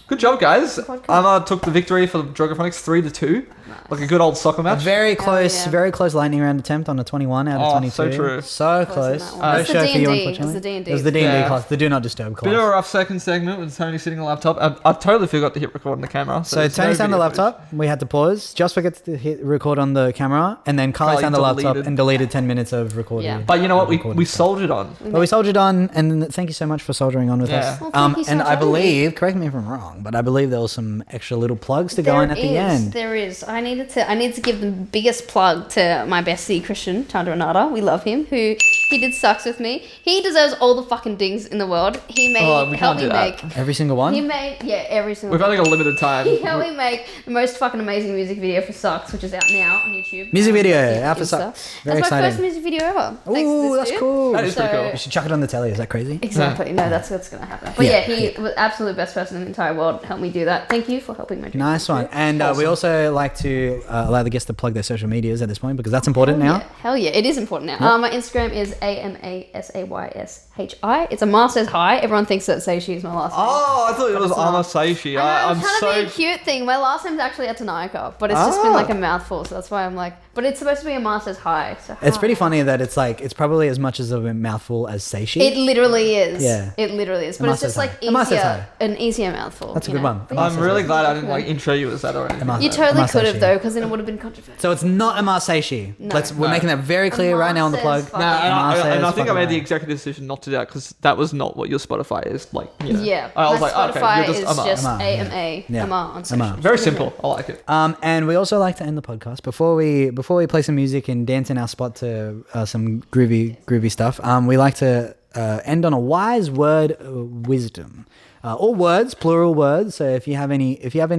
Good job, guys. Good podcast. Amma took the victory for Geographonics 3-2, like a good old soccer A match. very close, yeah. very close lightning round attempt on a 21 out of Oh, 22. so true. So Close close. on that one. No It's the show for you, D&D. unfortunately. It's the D&D. It was the D&D Yeah. class, the Do Not Disturb class. Bit of a rough second segment with Tony sitting on the laptop. I totally forgot to hit record on the camera. So there's Tony's no on the video laptop. We had to pause. Just forget to hit record on the camera, and then Carly's Carly on the laptop deleted. and deleted 10 minutes of recording. Yeah. footage. But you know what? recording We stuff. soldiered on. But we soldiered on, and thank you so much for soldering on with Yeah. us. Well, thank you so and much I for having me. believe, correct me if I'm wrong, but I believe there was some extra little plugs to go in at the end. There is. I need to give the biggest plug to my bestie Christian Chandranada. We love him. Who he did sucks with me. He deserves all the fucking dings in the world. He made Oh, we help can't me do that. make. Every single one? He made every single. We've only got a limited time. He helped me make the most fucking amazing music video for Sucks, which is out now on YouTube. Music video, Yeah, out for Insta. Sucks. Very That's my exciting. first music video ever. Thanks to Ooh, this that's dude. cool. That is pretty So- cool. We should chuck it on the telly. Is that crazy? Exactly. No, that's what's gonna happen. But Yeah, yeah, he was absolute best person in the entire world. Helped me do that. Thank you for helping me. Nice one. And we also like to allow the guests to plug their social medias at this point because that's important now. Hell yeah, it is important now. My Instagram is AMASAYSHI. It's Amar says hi. Everyone thinks that Seishi is my last name. Oh, I thought it was it's not. Amma Seishi. I know, I'm it's trying to be a so. cute thing. My last name's actually Atanayaka, but it's just been like a mouthful, so that's why I'm like. But it's supposed to be Amar says hi. So It's hi. pretty funny that it's like, it's probably as much as of a mouthful as Seishi. It literally is. Yeah. It literally is. But Amar it's just says like hi. Amar says easier, an easier mouthful. That's a you good know? one. But Amar yeah. I'm really glad I didn't like intro you as that already. Amar- You totally Amar could have Seishi. though, because then it would have been controversial. So it's not Amar Seishi. No. We're making that very clear right now on the Amar plug. says No, fucking- and Amar I says think I made the fucking executive decision not to do that because that was not what your Spotify is like. You know. Yeah. I was my like, Spotify okay, you're just is Amma. just Amar, AMA. yeah. Amar on Amar. social. Very simple. I like it. And we also like to end the podcast before we play some music and dance in our spot to some groovy stuff. We like to end on a wise word of wisdom. All words, plural words. So if you have any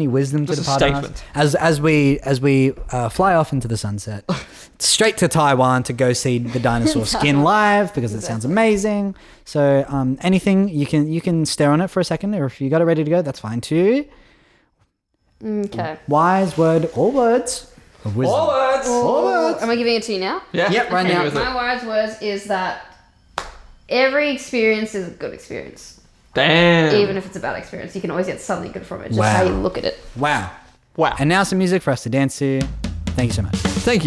wisdom Just to a depart on us, statement. as we fly off into the sunset, straight to Taiwan to go see the dinosaur skin live because it sounds amazing. So anything you can stare on it for a second, or if you got it ready to go, that's fine too. Okay. Wise word, all words of wisdom. All words. All words. Am I giving it to you now? Yeah. Yep, right Hit me now. with it. My wise words is that every experience is a good experience. Damn. Even if it's a bad experience, you can always get something good from it. Just Wow. how you look at it. Wow. Wow. And now some music for us to dance to. Thank you so much. Thank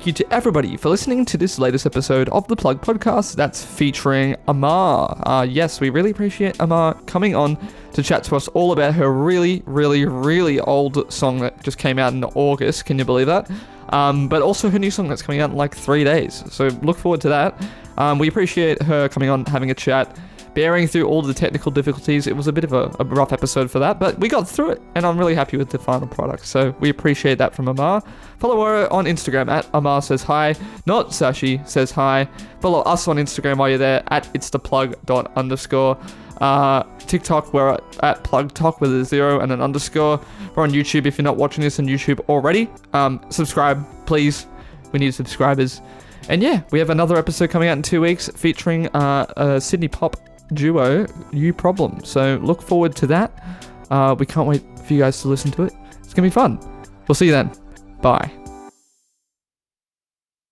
you to everybody for listening to this latest episode of the Plug Podcast that's featuring Amar. Yes, we really appreciate Amar coming on to chat to us all about her really, really, really old song that just came out in August. Can you believe that? But also her new song that's coming out in like 3 days. So look forward to that. We appreciate her coming on, having a chat, bearing through all the technical difficulties. It was a bit of a rough episode for that, but we got through it, and I'm really happy with the final product. So we appreciate that from Amar. Follow her on Instagram at Amar says hi, not Sashi says hi. Follow us on Instagram while you're there at itstheplug._. TikTok, we're at plugtalk with a 0 and an underscore. We're on YouTube if you're not watching this on YouTube already. Subscribe, please. We need subscribers. And yeah, we have another episode coming out in 2 weeks featuring a Sydney pop duo, You Problem. So look forward to that. We can't wait for you guys to listen to it. It's going to be fun. We'll see you then. Bye.